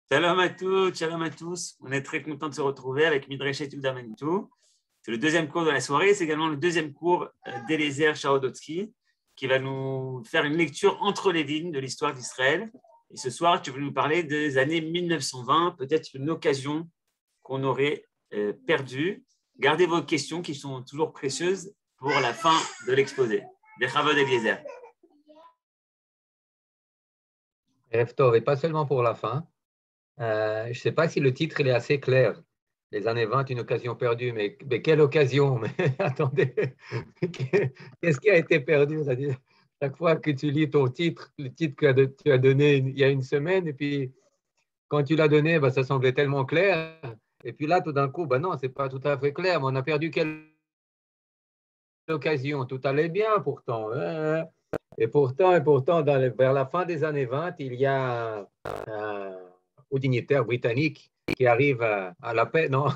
Shalom à toutes, shalom à tous. On est très content de se retrouver avec Midrashet Yehuda Manitou. C'est le deuxième cours de la soirée. C'est également le deuxième cours d'Eliezer Charodotsky qui va nous faire une lecture entre les lignes de l'histoire d'Israël. Et ce soir, tu veux nous parler des années 1920, peut-être une occasion qu'on aurait perdue. Gardez vos questions qui sont toujours précieuses pour la fin de l'exposé. Bechavod Eliezer. Et pas seulement pour la fin. Je ne sais pas si le titre il est assez clair. Les années 20, une occasion perdue. Mais quelle occasion? Mais attendez, qu'est-ce qui a été perdu? C'est-à-dire, chaque fois que tu lis ton titre, le titre que tu as donné il y a une semaine, et puis quand tu l'as donné, ça semblait tellement clair. Et puis là, tout d'un coup, non, ce n'est pas tout à fait clair. Mais on a perdu quelle occasion? Tout allait bien pourtant. Et pourtant, vers la fin des années 20, il y a un haut dignitaire britannique qui arrive à la paix. Non,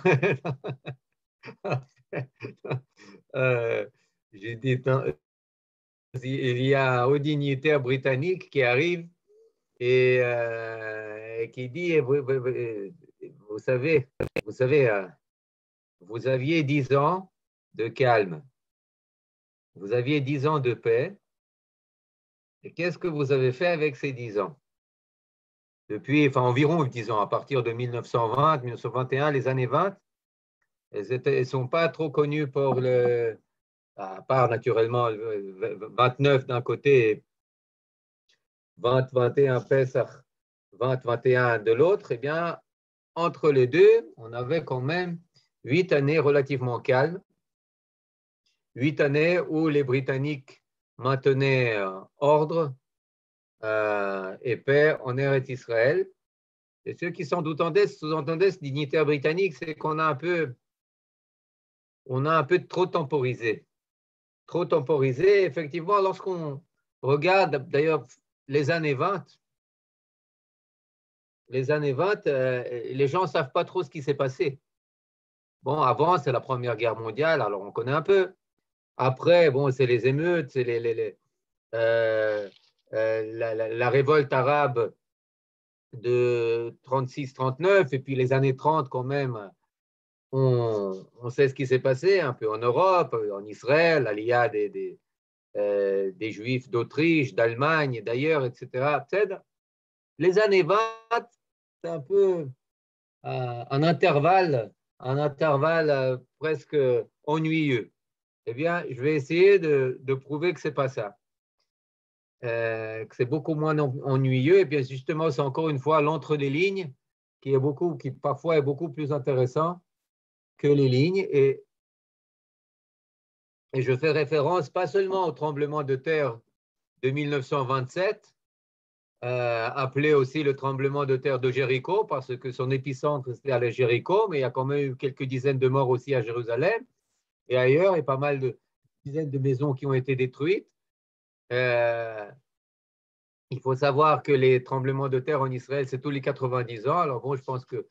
j'ai dit, non, il y a un haut dignitaire britannique qui arrive et qui dit, vous savez, vous aviez 10 ans de calme, vous aviez 10 ans de paix. Et qu'est-ce que vous avez fait avec ces 10 ans? Depuis, environ 10 ans, à partir de 1920, 1921, les années 20, elles ne sont pas trop connues pour à part naturellement 29 d'un côté, 20, 21 Pessah, 20, 21 de l'autre. Eh bien, entre les deux, on avait quand même 8 années relativement calmes, 8 années où les Britanniques maintenaient ordre et paix en Eretz Israël. Et ceux qui sous-entendaient ce dignitaire britannique, c'est qu'on a un peu trop temporisé. Trop temporisé. Effectivement, lorsqu'on regarde d'ailleurs les années 20, les gens ne savent pas trop ce qui s'est passé. Bon, avant, c'est la Première Guerre mondiale, alors on connaît un peu. Après, c'est les émeutes, c'est la révolte arabe de 36-39, et puis les années 30 quand même, on sait ce qui s'est passé un peu en Europe, en Israël, l'aliyah des Juifs d'Autriche, d'Allemagne d'ailleurs, etc. Les années 20, c'est un peu un intervalle presque ennuyeux. Eh bien, je vais essayer de prouver que ce n'est pas ça. Que c'est beaucoup moins ennuyeux. Et bien, justement, c'est encore une fois l'entre les lignes qui parfois est beaucoup plus intéressant que les lignes. Et je fais référence pas seulement au tremblement de terre de 1927, appelé aussi le tremblement de terre de Jéricho, parce que son épicentre c'était à Jéricho, mais il y a quand même eu quelques dizaines de morts aussi à Jérusalem et ailleurs, et pas mal de dizaines de maisons qui ont été détruites. Il faut savoir que les tremblements de terre en Israël, c'est tous les 90 ans. Alors bon, je pense que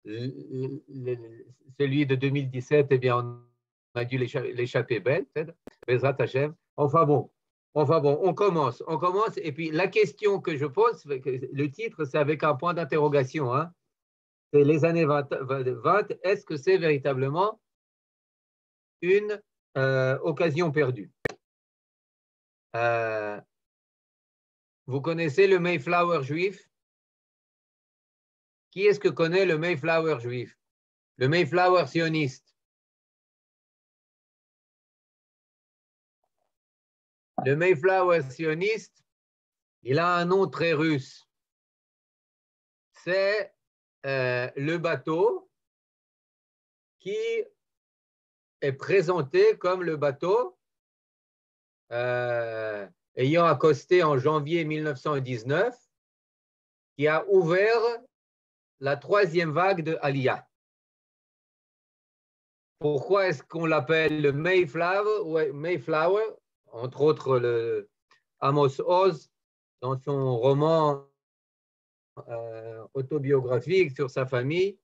celui de 2017, eh bien, on a dû l'échapper belle, Bezrat Hashem. Enfin bon, on commence. Et puis la question que je pose, le titre, c'est avec un point d'interrogation. C'est les années 20, est-ce que c'est véritablement une occasion perdue? Vous connaissez le Mayflower juif? Qui est-ce que connaît le Mayflower juif? Le Mayflower sioniste? Le Mayflower sioniste, il a un nom très russe. C'est le bateau qui est présenté comme le bateau ayant accosté en janvier 1919, qui a ouvert la troisième vague de Aliyah. Pourquoi est-ce qu'on l'appelle le Mayflower? Entre autres, le Amos Oz, dans son roman autobiographique sur sa famille,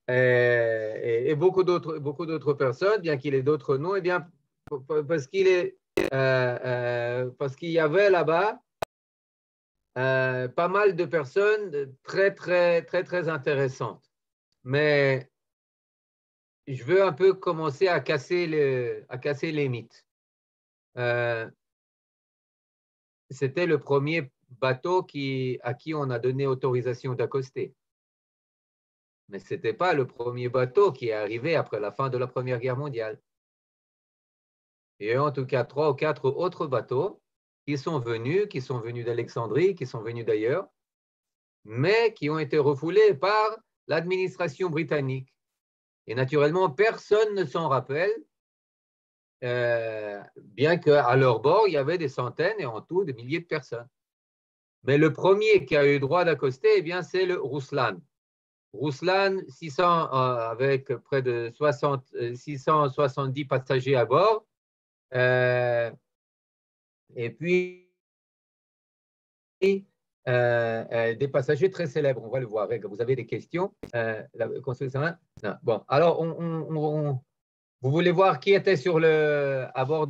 et beaucoup d'autres personnes, bien qu'il ait d'autres noms, et bien parce qu'il y avait là-bas pas mal de personnes très intéressantes. Mais je veux un peu commencer à casser les mythes. C'était le premier bateau à qui on a donné autorisation d'accoster. Mais ce n'était pas le premier bateau qui est arrivé après la fin de la Première Guerre mondiale. Il y a eu en tout cas 3 ou 4 autres bateaux qui sont venus d'Alexandrie, qui sont venus d'ailleurs, mais qui ont été refoulés par l'administration britannique. Et naturellement, personne ne s'en rappelle, bien qu'à leur bord, il y avait des centaines et en tout des milliers de personnes. Mais le premier qui a eu droit d'accoster, eh bien, c'est le Ruslan. Ruslan, 600, avec près de 670 passagers à bord. Et puis, des passagers très célèbres, on va le voir. Vous avez des questions? Bon, alors, vous voulez voir qui était à bord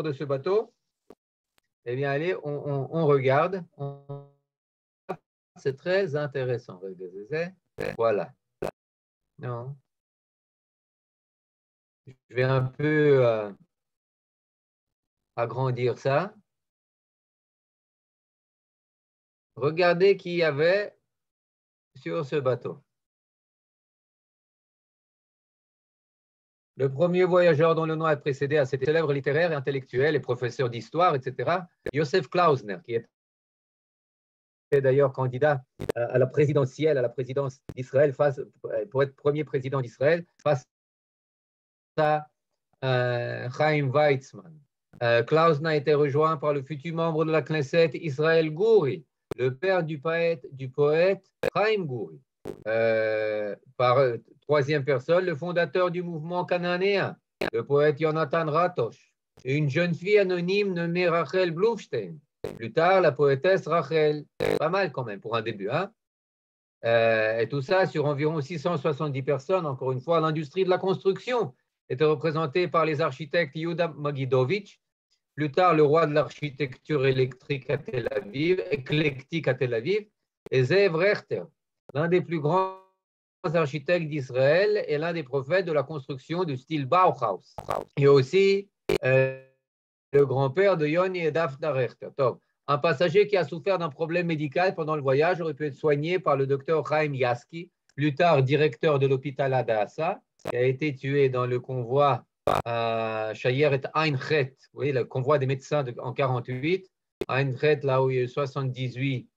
de ce bateau? Eh bien, allez, on regarde. C'est très intéressant. Voilà. Non. Je vais un peu agrandir ça. Regardez qui y avait sur ce bateau. Le premier voyageur dont le nom a précédé à cet célèbre littéraire et intellectuel et professeur d'histoire, etc., Joseph Klausner, qui était d'ailleurs candidat à la présidence d'Israël pour être premier président d'Israël face à Chaim Weizmann. Klausner a été rejoint par le futur membre de la Knesset, Israël Guri, le père du poète Chaim Guri. Par troisième personne, le fondateur du mouvement cananéen, le poète Jonathan Ratosh, et une jeune fille anonyme nommée Rachel Blufstein. Plus tard, la poétesse Rachel. Pas mal quand même pour un début. Hein? Et tout ça sur environ 670 personnes. Encore une fois, l'industrie de la construction était représentée par les architectes Yehuda Magidovich, plus tard le roi de l'architecture électrique à Tel Aviv, éclectique à Tel Aviv, et Zeev Rechter, l'un des plus grands architectes d'Israël et l'un des prophètes de la construction du style Bauhaus. Et aussi le grand-père de Yoni et Daphna Rechter. Donc, un passager qui a souffert d'un problème médical pendant le voyage aurait pu être soigné par le docteur Chaim Yaski, plus tard directeur de l'hôpital Hadassah, qui a été tué dans le convoi Shayeret Einchet, vous voyez, le convoi des médecins en 48. Einchet, là où il y a eu 78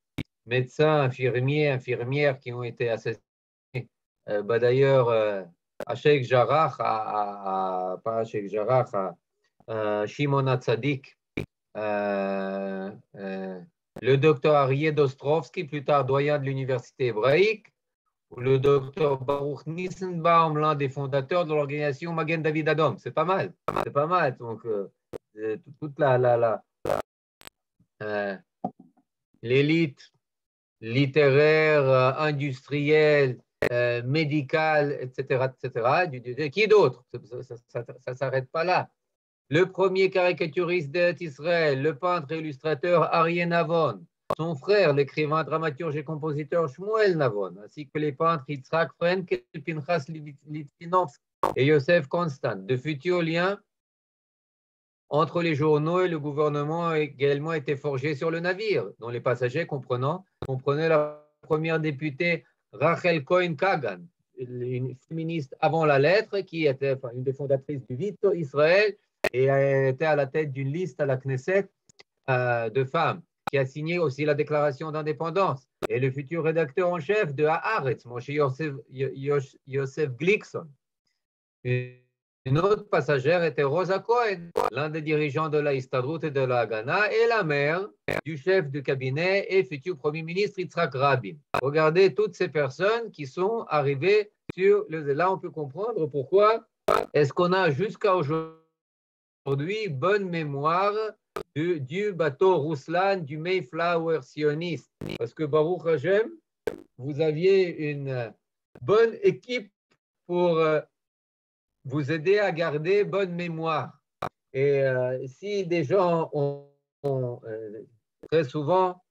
médecins, infirmières qui ont été assassinés. D'ailleurs, à Sheikh Jarrah, pas à Sheikh Jarrah, à Shimon HaTzadik, le docteur Arié Dostrovski, plus tard doyen de l'université hébraïque, ou le docteur Baruch Nissenbaum, l'un des fondateurs de l'organisation Magen David Adom. C'est pas mal. C'est pas mal. Donc, toute l'élite littéraire, industrielle, médicale, etc., etc. Qui d'autre? Ça ne s'arrête pas là. Le premier caricaturiste d'Israël, le peintre et illustrateur Arié Navon, son frère, l'écrivain, dramaturge et compositeur Shmuel Navon, ainsi que les peintres Yitzhak Frenkel, Pinchas Litvinovski et Yosef Constant. De futurs liens entre les journaux et le gouvernement ont également été forgés sur le navire, dont les passagers comprenaient la première députée Rachel Cohen-Kagan, une féministe avant la lettre, qui était une des fondatrices du Vito Israël et était à la tête d'une liste à la Knesset de femmes, qui a signé aussi la déclaration d'indépendance. Et le futur rédacteur en chef de Haaretz, Moshe Yosef Glickson. Une autre passagère était Rosa Cohen, l'un des dirigeants de la Histadrut et de la Haganah, et la mère du chef du cabinet et futur Premier ministre Yitzhak Rabin. Regardez toutes ces personnes qui sont arrivées sur le... Là, on peut comprendre pourquoi est-ce qu'on a jusqu'à aujourd'hui bonne mémoire du bateau Ruslan, du Mayflower sioniste. Parce que Baruch Hashem, vous aviez une bonne équipe pour vous aider à garder bonne mémoire. Et si des gens très souvent,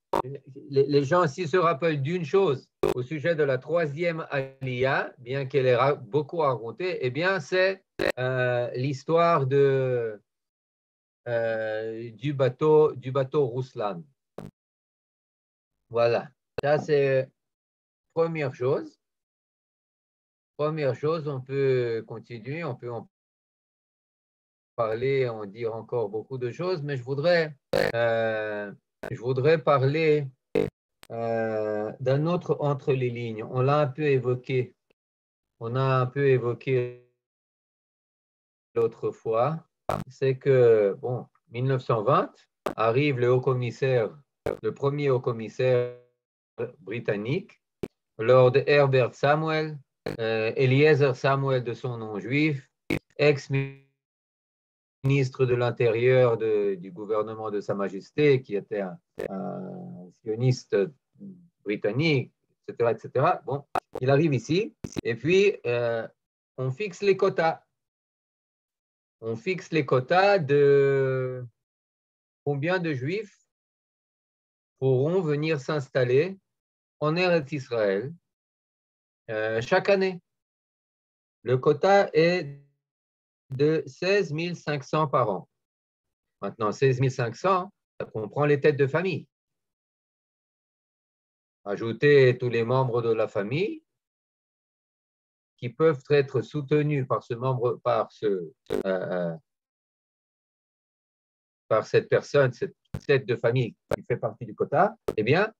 les gens ici se rappellent d'une chose au sujet de la troisième Aliyah, bien qu'elle ait beaucoup à raconter, eh bien, c'est l'histoire du bateau Ruslan. Voilà, ça c'est première chose. Première chose, on peut continuer, on peut en parler, en dire encore beaucoup de choses, mais je voudrais parler d'un autre entre les lignes. On l'a un peu évoqué. On a un peu évoqué l'autre fois. C'est que, bon, 1920, arrive le haut-commissaire, le premier haut-commissaire britannique, Lord Herbert Samuel, Eliezer Samuel de son nom juif, ex-ministre de l'Intérieur du gouvernement de Sa Majesté, qui était un sioniste britannique, etc., etc. Bon, il arrive ici, et puis on fixe les quotas. On fixe les quotas de combien de juifs pourront venir s'installer en Eretz Israël chaque année. Le quota est de 16 500 par an. Maintenant, 16 500, ça comprend les têtes de famille. Ajoutez tous les membres de la famille qui peuvent être soutenus par par cette personne, cette tête de famille qui fait partie du quota, eh bien,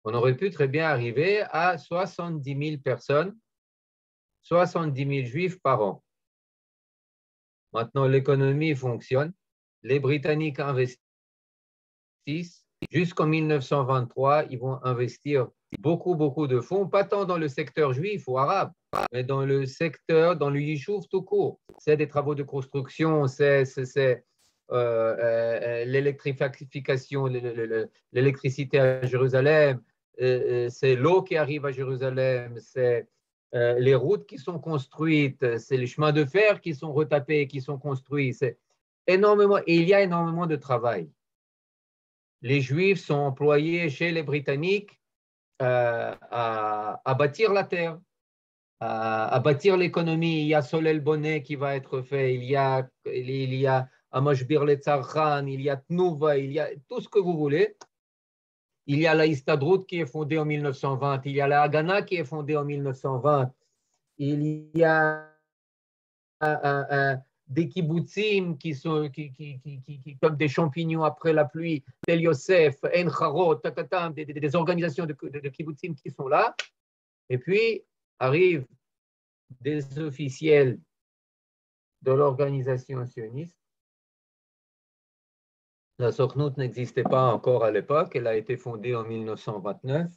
on aurait pu très bien arriver à 70 000 personnes, 70 000 juifs par an. Maintenant, l'économie fonctionne. Les Britanniques investissent. Jusqu'en 1923, ils vont investir beaucoup de fonds, pas tant dans le secteur juif ou arabe, mais dans le secteur, dans le Yishuv tout court. C'est des travaux de construction, c'est l'électrification, l'électricité à Jérusalem, c'est l'eau qui arrive à Jérusalem, c'est les routes qui sont construites, c'est les chemins de fer qui sont retapés, qui sont construits. C'est énormément, et il y a énormément de travail. Les Juifs sont employés chez les Britanniques à bâtir la terre, à bâtir l'économie. Il y a Solel Bonnet qui va être fait, il y a Amashbir Letzarchan, il y a Tnuva, il y a tout ce que vous voulez. Il y a la Histadrut qui est fondée en 1920, il y a la Haganah qui est fondée en 1920, il y a des kibbutzim qui sont comme des champignons après la pluie, Tel Yosef, En Charot, des organisations de kibbutzim qui sont là. Et puis arrivent des officiels de l'organisation sioniste. La Sochnut n'existait pas encore à l'époque, elle a été fondée en 1929.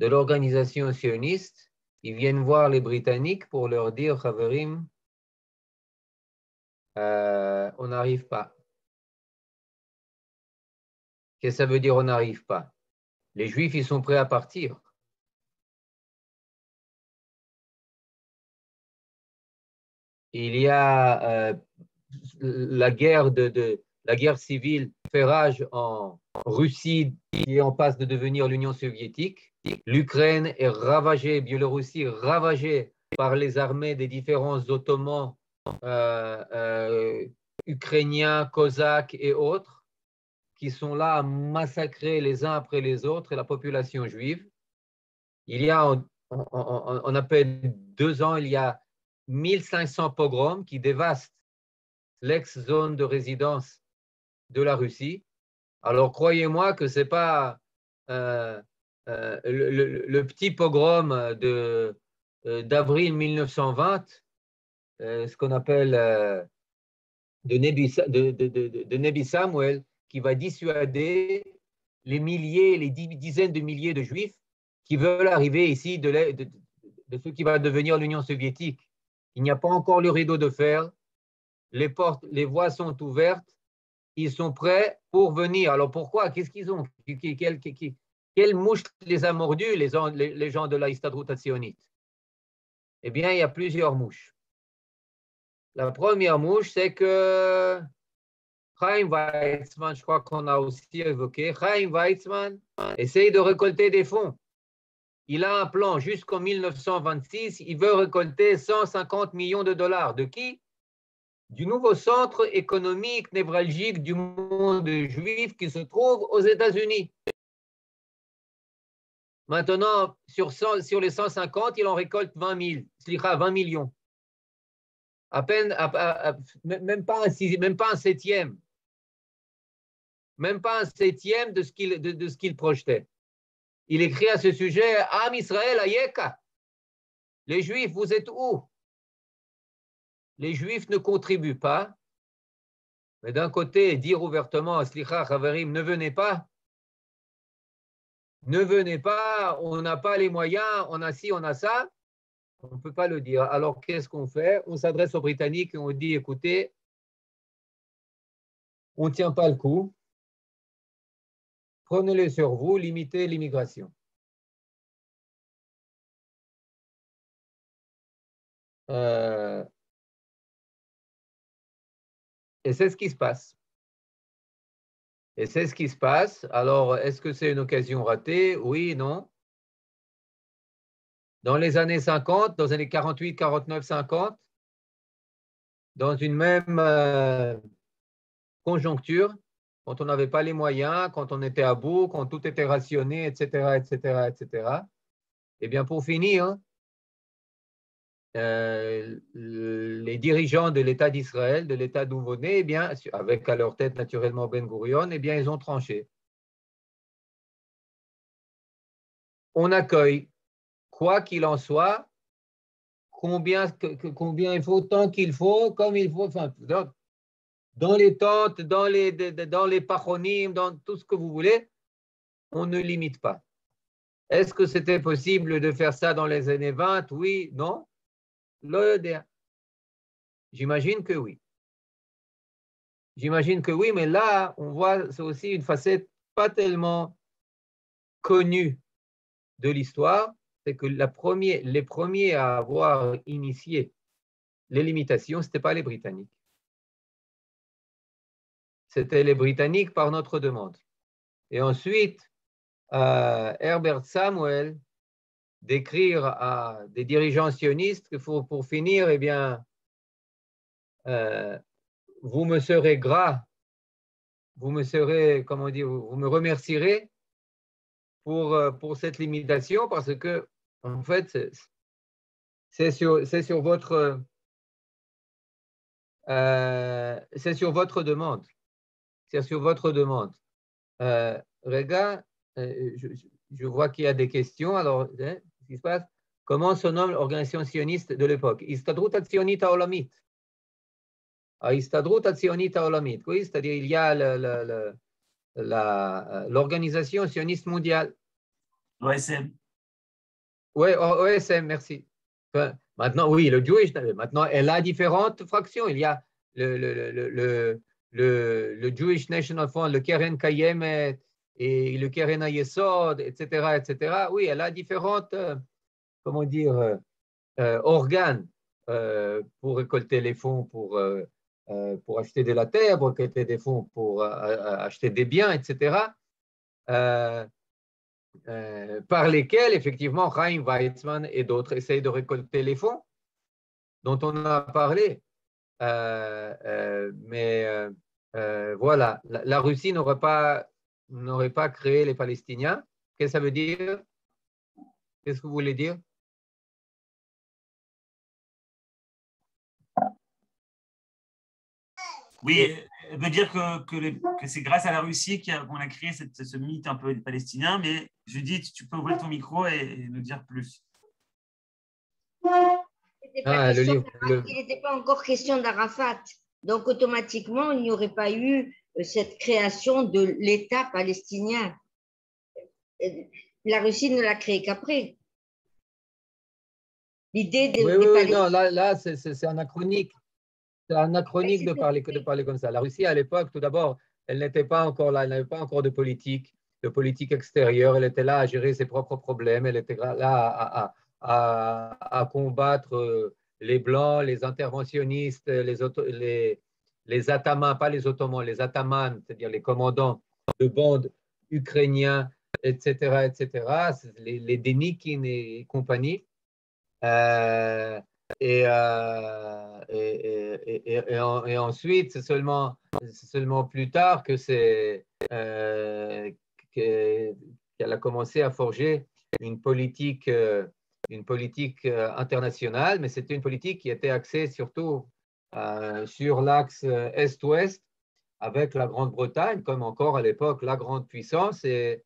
De l'organisation sioniste, ils viennent voir les Britanniques pour leur dire, Chaverim, on n'arrive pas. Qu'est-ce que ça veut dire on n'arrive pas? Les Juifs, ils sont prêts à partir. Il y a la guerre civile fait rage en Russie qui est en passe de devenir l'Union soviétique. L'Ukraine est ravagée, Biélorussie ravagée par les armées des différents Ottomans ukrainiens, cosaques et autres qui sont là à massacrer les uns après les autres la population juive. Il y a, on appelle 2 ans, il y a 1500 pogroms qui dévastent l'ex-zone de résidence de la Russie. Alors, croyez-moi que ce n'est pas le petit pogrom d'avril 1920, ce qu'on appelle de Nebi Samuel, qui va dissuader les milliers, les dizaines de milliers de Juifs qui veulent arriver ici de ce qui va devenir l'Union soviétique. Il n'y a pas encore le rideau de fer, les voies sont ouvertes, ils sont prêts pour venir. Alors pourquoi? Qu'est-ce qu'ils ont? Quelle mouche les a mordus, les gens de la Histadrut Hatzionite? Eh bien, il y a plusieurs mouches. La première mouche, c'est que Chaim Weizmann, je crois qu'on a aussi évoqué, Chaim Weizmann essaye de récolter des fonds. Il a un plan jusqu'en 1926, il veut récolter 150 millions de dollars. De qui? Du nouveau centre économique névralgique du monde juif qui se trouve aux États-Unis. Maintenant, sur les 150, il en récolte 20 millions. À peine, même pas un septième. Même pas un septième de ce qu'il projetait. Il écrit à ce sujet, Am Israël Ayeka. Les Juifs, vous êtes où? Les Juifs ne contribuent pas. Mais d'un côté, dire ouvertement, Slicha Chaverim, ne venez pas. Ne venez pas, on n'a pas les moyens, on a ci, on a ça. On ne peut pas le dire. Alors, qu'est-ce qu'on fait? On s'adresse aux Britanniques et on dit, écoutez, on ne tient pas le coup. Prenez-le sur vous, limitez l'immigration. Et c'est ce qui se passe. Et c'est ce qui se passe. Alors, est-ce que c'est une occasion ratée? Oui, non. Dans les années 50, dans les années 48, 49, 50, dans une même conjoncture, quand on n'avait pas les moyens, quand on était à bout, quand tout était rationné, etc., etc., etc., eh bien, pour finir, les dirigeants de l'État d'Israël, de l'État nouveau-né, eh bien, avec à leur tête naturellement Ben Gurion, eh bien, ils ont tranché. On accueille, quoi qu'il en soit, combien il faut, tant qu'il faut, comme il faut, enfin, dans les tentes, dans les pachonim, dans tout ce que vous voulez, on ne limite pas. Est-ce que c'était possible de faire ça dans les années 20? Oui, non? J'imagine que oui. J'imagine que oui, mais là, on voit, c'est aussi une facette pas tellement connue de l'histoire, c'est que les premiers à avoir initié les limitations, ce n'étaient pas les Britanniques. C'était les Britanniques par notre demande. Et ensuite, Herbert Samuel d'écrire à des dirigeants sionistes que pour finir, eh bien, vous me serez gras, vous me serez, comment dire, vous me remercierez pour cette limitation parce que, en fait, c'est sur votre demande. C'est sur votre demande. Rega, je vois qu'il y a des questions. Alors, qu'est-ce qui se passe? Comment se nomme l'organisation sioniste de l'époque? Histadrut Hatzionit Haolamit. Histadrut Hatzionit Haolamit. Oui, c'est-à-dire il y a l'organisation sioniste mondiale. OSM. Oui, OSM, merci. Enfin, maintenant, oui, le Jewish, maintenant, elle a différentes fractions. Il y a le Jewish National Fund, le Keren Kayemet et le Keren Hayesod, etc., etc. Oui, elle a différentes, comment dire, organes pour récolter les fonds pour acheter de la terre, pour récolter des fonds pour acheter des biens, etc. Par lesquels, effectivement, Chaim Weizmann et d'autres essayent de récolter les fonds dont on a parlé. Mais voilà, la Russie n'aurait pas créé les Palestiniens. Qu'est-ce que ça veut dire? Qu'est-ce que vous voulez dire? Oui, elle veut dire que c'est grâce à la Russie qu'on a créé ce mythe un peu palestinien, mais Judith, tu peux ouvrir ton micro et nous dire plus. Il n'était pas encore question d'Arafat. Donc, automatiquement, il n'y aurait pas eu cette création de l'État palestinien. La Russie ne l'a créé qu'après. L'idée des Palestiniens. Non, là c'est anachronique. C'est anachronique de parler comme ça. La Russie, à l'époque, tout d'abord, elle n'était pas encore là, elle n'avait pas encore de politique extérieure. Elle était là à gérer ses propres problèmes. Elle était là à combattre les Blancs, les interventionnistes, les atamans, pas les Ottomans, les atamans, c'est-à-dire les commandants de bandes ukrainiens, etc., les Denikin et compagnie. Et ensuite, c'est seulement plus tard que qu'elle a commencé à forger une politique internationale, mais c'était une politique qui était axée surtout sur l'axe Est-Ouest, avec la Grande-Bretagne comme encore à l'époque la grande puissance et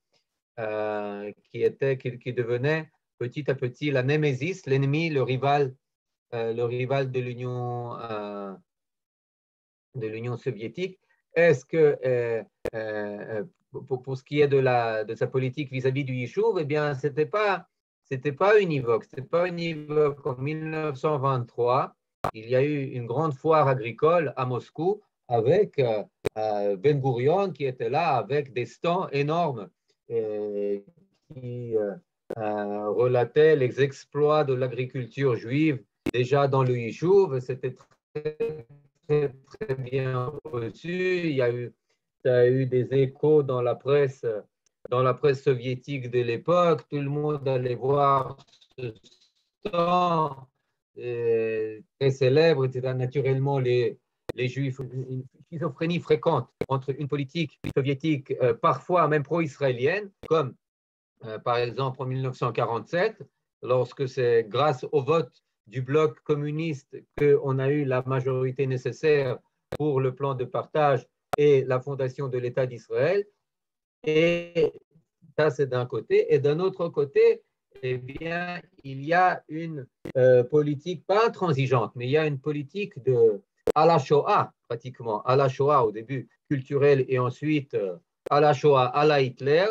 qui devenait petit à petit la némésis, l'ennemi, le rival de l'Union soviétique. Est-ce que pour ce qui est de sa politique vis-à-vis du Yishuv, eh bien, c'était pas univoque. C'était pas univoque. En 1923, il y a eu une grande foire agricole à Moscou avec Ben Gurion qui était là avec des stands énormes qui relataient les exploits de l'agriculture juive déjà dans le Yishuv. C'était très, très bien reçu. Il y a eu des échos dans la presse soviétique de l'époque. Tout le monde allait voir ce stand très célèbre, etc. Naturellement, les Juifs, une schizophrénie fréquente entre une politique soviétique, parfois même pro-israélienne, comme par exemple en 1947, lorsque c'est grâce au vote du bloc communiste qu'on a eu la majorité nécessaire pour le plan de partage et la fondation de l'État d'Israël. Et ça, c'est d'un côté. Et d'un autre côté, eh bien, il y a une politique, pas intransigeante, mais il y a une politique à la Shoah, pratiquement, à la Shoah au début, culturelle, et ensuite à la Shoah, à la Hitler,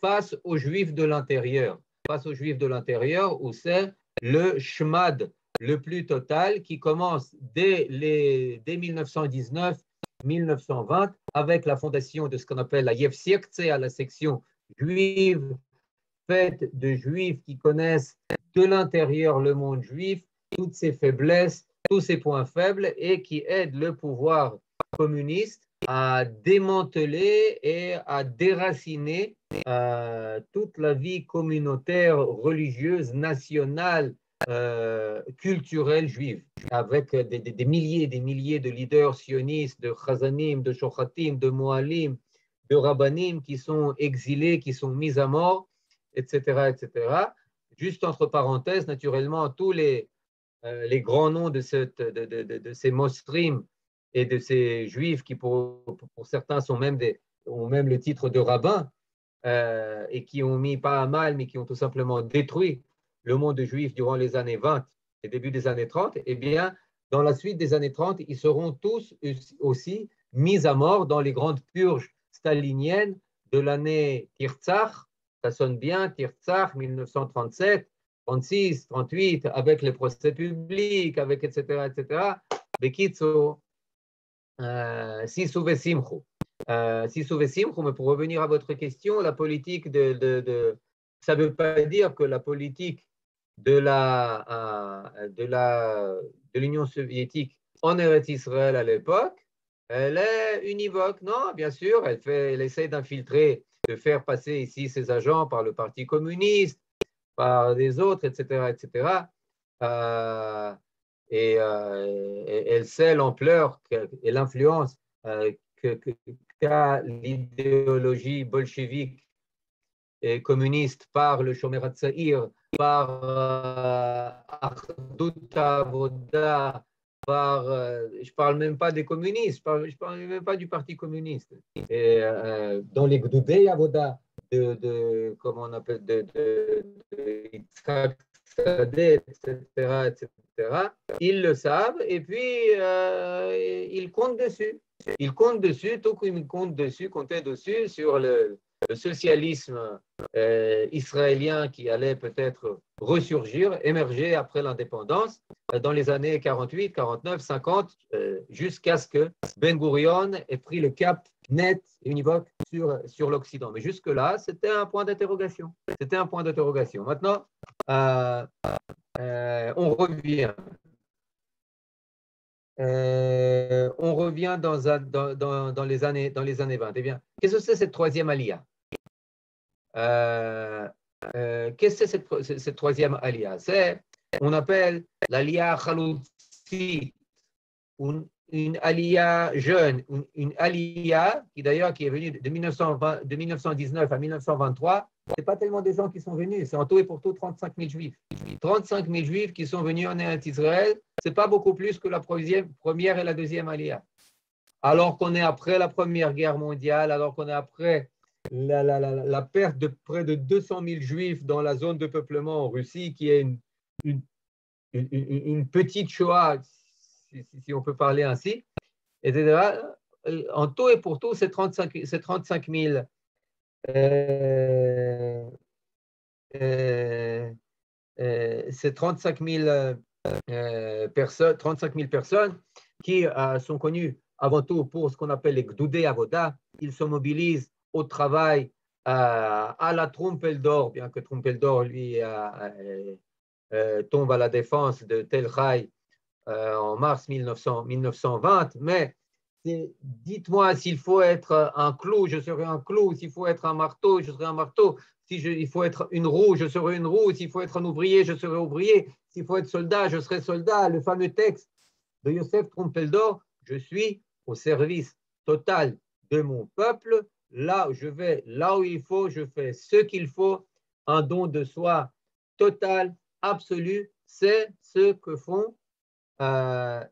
face aux Juifs de l'intérieur. Face aux Juifs de l'intérieur, où c'est le shmad le plus total qui commence dès 1919-1920 avec la fondation de ce qu'on appelle la Yevsektia, la section juive, faite de Juifs qui connaissent de l'intérieur le monde juif, toutes ses faiblesses, tous ses points faibles, et qui aide le pouvoir communiste à démanteler et à déraciner toute la vie communautaire, religieuse, nationale, culturelle juive, avec des milliers et des milliers de leaders sionistes, de chazanim, de shochatim, de moalim, de rabbanim qui sont exilés, qui sont mis à mort, etc., etc. Juste entre parenthèses, naturellement, tous les grands noms de ces mosrim et de ces juifs qui, pour certains, ont même le titre de rabbin et qui ont mis pas à mal, mais qui ont tout simplement détruit le monde juif durant les années 20 et début des années 30, eh bien, dans la suite des années 30, ils seront tous aussi mis à mort dans les grandes purges staliniennes de l'année Tirtzach. Ça sonne bien, Tirtzach, 1937, 36, 38, avec les procès publics, avec etc., etc. Bekitso, Sisu Vesimchu. Sisu Vesimchu, mais pour revenir à votre question, la politique ça ne veut pas dire que la politique de l'Union soviétique en Eretz Israël à l'époque, elle est univoque. Non, bien sûr, elle essaie d'infiltrer, de faire passer ici ses agents par le Parti communiste, par des autres, etc., etc. Et elle sait l'ampleur et l'influence qu'a l'idéologie bolchevique et communiste par le Shomer HaTzaïr, par Achdut HaAvoda, je ne parle même pas des communistes, je ne parle même pas du Parti communiste. Et, dans les Gdoudei Avoda, comment on appelle, de Yitzhak Sadeh, etc., ils le savent et puis ils comptent dessus. Ils comptent dessus, tout comme ils comptaient dessus sur le socialisme israélien qui allait peut-être ressurgir, émerger après l'indépendance dans les années 48, 49, 50, jusqu'à ce que Ben Gurion ait pris le cap net et univoque sur l'Occident. Mais jusque-là, c'était un point d'interrogation. C'était un point d'interrogation. Maintenant, on revient. on revient dans les années 20. Eh bien, qu'est-ce que c'est cette troisième alia? Qu'est-ce que c'est cette troisième alia? On appelle l'alia khaloutsi, une alia jeune, une alia qui d'ailleurs qui est venue de 1919 à 1923. Ce n'est pas tellement des gens qui sont venus, c'est en tout et pour tout 35 000 juifs. 35 000 juifs qui sont venus en Israël, ce n'est pas beaucoup plus que la première et la deuxième alia. Alors qu'on est après la Première Guerre mondiale, alors qu'on est après la perte de près de 200 000 juifs dans la zone de peuplement en Russie, qui est une petite Shoah, si on peut parler ainsi, etc. En tout et pour tout, ces 35 000 personnes qui sont connues avant tout pour ce qu'on appelle les Gdoudei Avoda. Ils se mobilisent au travail à la Trumpeldor, bien que Trumpeldor, lui, tombe à la défense de Tel Chai en mars 1920. Mais dites-moi, s'il faut être un clou, je serai un clou. S'il faut être un marteau, je serai un marteau. Il faut être une roue, je serai une roue. S'il faut être un ouvrier, je serai ouvrier. S'il faut être soldat, je serai soldat. Le fameux texte de Yosef Trumpeldor, je suis au service total de mon peuple. Là, je vais là où il faut, je fais ce qu'il faut. Un don de soi total, absolu, c'est ce que font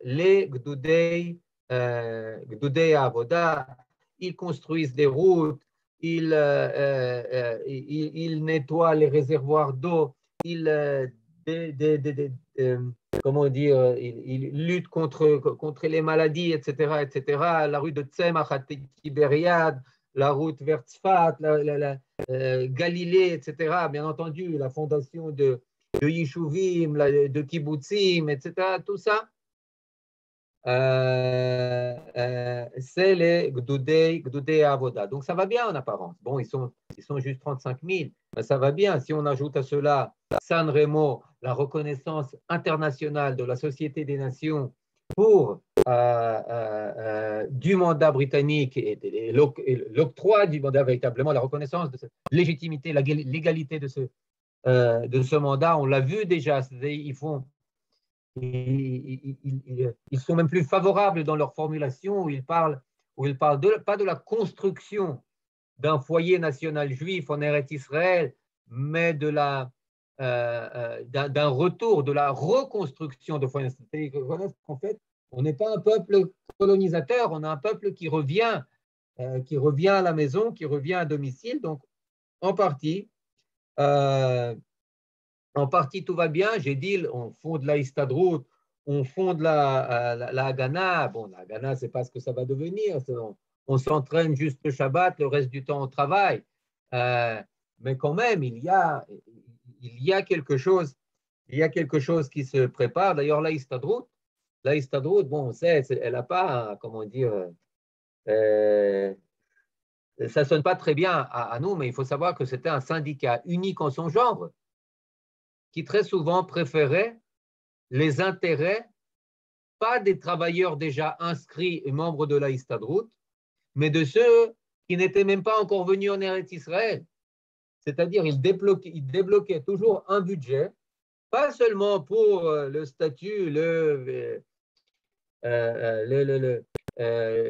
les Gdoudei Avoda. Ils construisent des routes, ils nettoient les réservoirs d'eau, ils comment dire, ils luttent contre les maladies, etc., etc. La rue de Tzemach à Tibériade, la route vers Tzfat, Galilée, etc. Bien entendu, la fondation de Yishuvim, de Kibbutzim, etc. Tout ça, c'est les Gdoudei Avoda. Donc ça va bien en apparence. Bon, ils sont juste 35 000, mais ça va bien. Si on ajoute à cela San Remo, la reconnaissance internationale de la Société des Nations pour du mandat britannique et l'octroi du mandat, véritablement la reconnaissance de cette légitimité, la légalité de ce mandat, on l'a vu déjà. Ils sont même plus favorables dans leur formulation où ils parlent pas de la construction d'un foyer national juif en Eretz Israël, mais d'un retour, de la reconstruction de foyer national. En fait, on n'est pas un peuple colonisateur, on est un peuple qui revient à la maison, qui revient à domicile. Donc, en partie, tout va bien. J'ai dit, on fonde la Histadrout, on fonde la Haganah. Bon, la Haganah, ce n'est pas ce que ça va devenir. On s'entraîne juste le Shabbat, le reste du temps, on travaille. Mais quand même, il y a quelque chose qui se prépare. D'ailleurs, la Histadrout, bon, on sait, elle n'a pas, comment dire, ça ne sonne pas très bien à nous, mais il faut savoir que c'était un syndicat unique en son genre, qui très souvent préférait les intérêts, pas des travailleurs déjà inscrits et membres de la Histadrout, mais de ceux qui n'étaient même pas encore venus en Eretz Israël. C'est-à-dire, ils débloquaient toujours un budget, pas seulement pour le statut,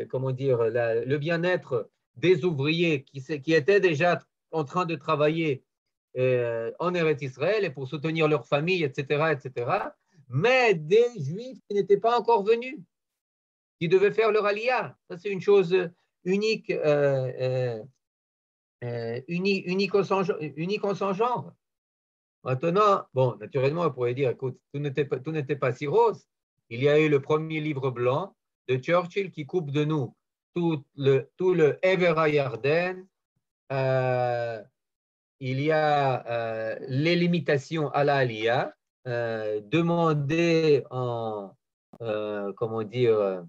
comment dire, le bien-être des ouvriers qui étaient déjà en train de travailler en Eretz Israël et pour soutenir leur famille, etc., etc., mais des Juifs qui n'étaient pas encore venus, qui devaient faire leur aliyah. Ça, c'est une chose unique, unique en son genre. Maintenant, bon, naturellement, on pourrait dire, écoute, tout n'était pas si rose. Il y a eu le premier livre blanc de Churchill qui coupe de nous tout le Ever Yarden. Il y a les limitations à la Aliyah, demandées comment dire,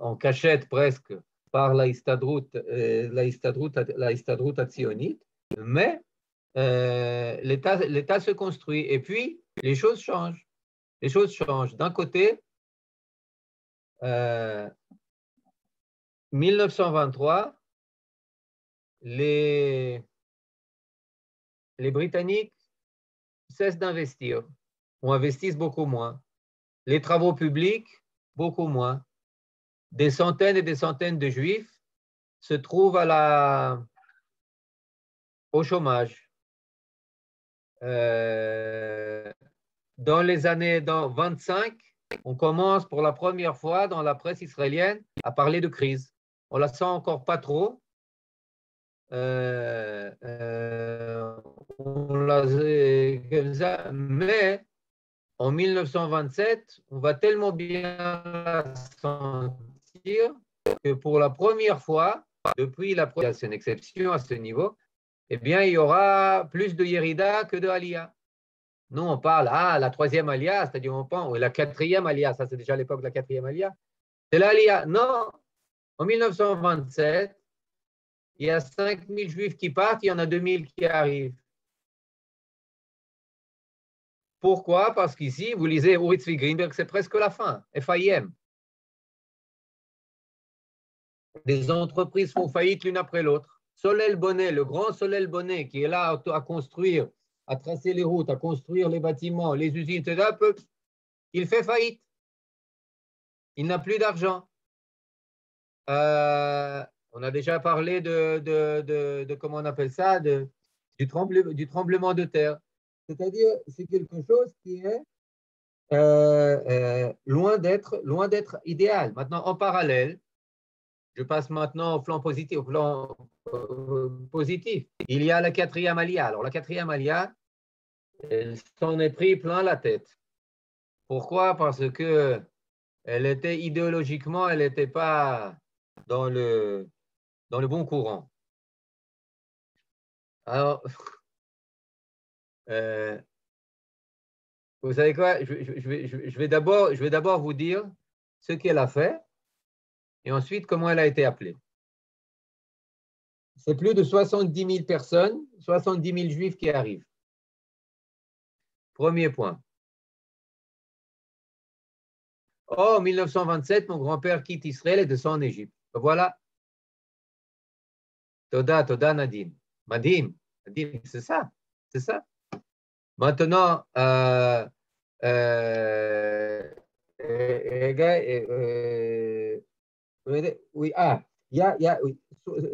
en cachette presque par la Histadrout Hatzionite, mais l'État se construit et puis les choses changent. les choses changent. D'un côté, 1923, les Britanniques cessent d'investir, ou investissent beaucoup moins. Les travaux publics, beaucoup moins. Des centaines et des centaines de Juifs se trouvent au chômage. Dans les années 25, on commence pour la première fois dans la presse israélienne à parler de crise. On la sent encore pas trop. Mais en 1927, on va tellement bien la sentir que pour la première fois, depuis la première, c'est une exception à ce niveau, eh bien, il y aura plus de Yerida que de Aliyah. Nous, on parle, la troisième Aliyah, c'est-à-dire on pense, ou la quatrième Aliyah, ça c'est déjà l'époque de la quatrième Aliyah. C'est l'Aliyah. Non, en 1927, il y a 5000 Juifs qui partent, il y en a 2000 qui arrivent. Pourquoi? Parce qu'ici, vous lisez Uri Tzvi Greenberg, c'est presque la fin, FIM. Des entreprises font faillite l'une après l'autre. Solel Bonnet, le grand Solel Bonnet, qui est là à construire, à tracer les routes, à construire les bâtiments, les usines, etc., il fait faillite. Il n'a plus d'argent. On a déjà parlé de comment on appelle ça, du tremblement de terre. C'est-à-dire, c'est quelque chose qui est loin d'être idéal. Maintenant, en parallèle, je passe maintenant au plan positif. Il y a la quatrième Aliyah. Alors, la quatrième Aliyah, elle s'en est pris plein la tête. Pourquoi? Parce que elle était idéologiquement, elle n'était pas dans le bon courant. Alors, vous savez quoi? Je vais d'abord vous dire ce qu'elle a fait et ensuite comment elle a été appelée. C'est plus de 70 000 personnes, 70 000 Juifs qui arrivent. Premier point. Oh, en 1927, mon grand-père quitte Israël et descend en Égypte. Voilà. Toda Nadim. Nadim, c'est ça. C'est ça. Maintenant, oui, il y a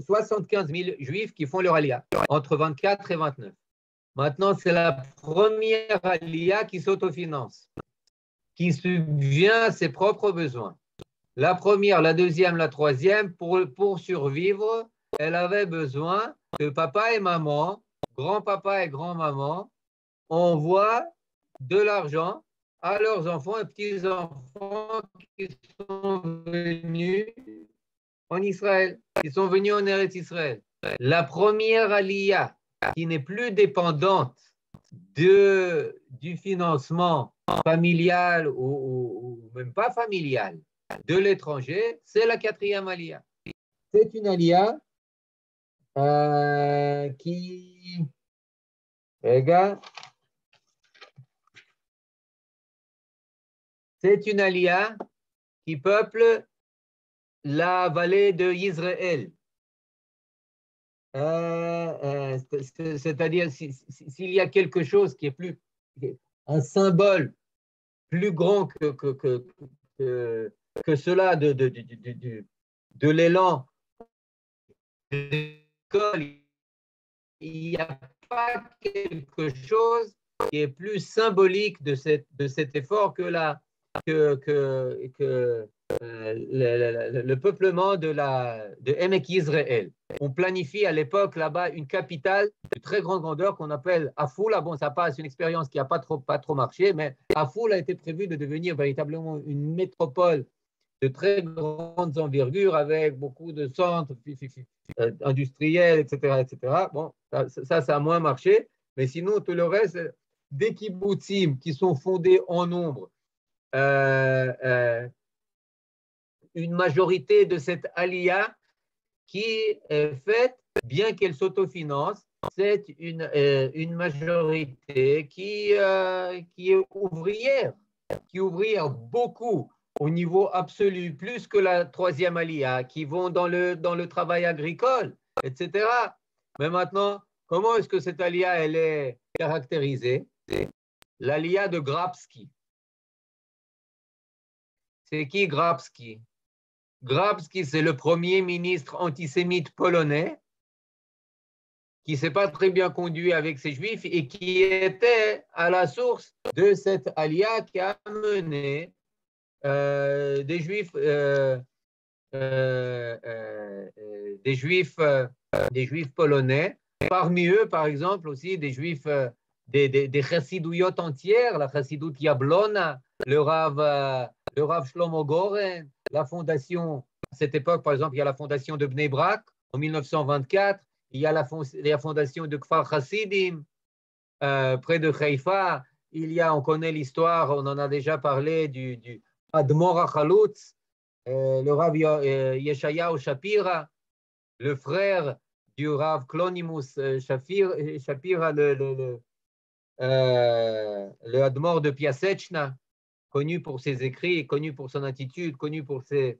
75 000 Juifs qui font leur Aliyah entre 24 et 29. Maintenant, c'est la première Aliyah qui s'autofinance, qui subvient à ses propres besoins. La première, la deuxième, la troisième, pour survivre, elle avait besoin que papa et maman, grand-papa et grand-maman, envoient de l'argent à leurs enfants et petits-enfants qui sont venus en Israël, qui sont venus en Eretz Israël. La première Aliyah qui n'est plus dépendante du financement familial ou même pas familial de l'étranger, c'est la quatrième Aliyah. C'est une Aliyah qui, regarde, c'est une Aliyah qui peuple la vallée de Israël. C'est-à-dire, s'il y a quelque chose qui est plus, un symbole plus grand que cela de l'élan de l'école, il n'y a pas quelque chose qui est plus symbolique de cet effort que le peuplement de Emek Yisraël. On planifie à l'époque là-bas une capitale de très grande grandeur qu'on appelle Afoula. Bon, ça passe une expérience qui n'a pas trop marché, mais Afoula a été prévu de devenir véritablement une métropole de très grande envergure avec beaucoup de centres industriels, etc., etc. Bon, ça a moins marché, mais sinon, tout le reste, des kibbutzim qui sont fondés en nombre, une majorité de cette aliyah qui est faite, bien qu'elle s'autofinance, c'est une majorité qui est ouvrière. qui ouvrirent beaucoup au niveau absolu, plus que la troisième alia, qui vont dans le travail agricole, etc. Mais maintenant, comment est-ce que cette alia, elle est caractérisée? L'alia de Grabski. C'est qui Grabski? Grabski, c'est le premier ministre antisémite polonais qui ne s'est pas très bien conduit avec ses juifs et qui était à la source de cette alia qui a amené des juifs polonais, parmi eux, par exemple, aussi des juifs, des chassidouillottes entières, la chassidoute Yablona, le Rav Shlomo Goren, la fondation, à cette époque, par exemple, il y a la fondation de Bnei Brak en 1924, il y a la fondation de Kfar Hasidim, près de Haïfa, on connaît l'histoire, on en a déjà parlé, du Admor HaChalutz, le Rav Yeshayahu Shapira, le frère du Rav Klonimus Shapira, le Admor de Piaseczna, connu pour ses écrits, connu pour son attitude, connu pour ses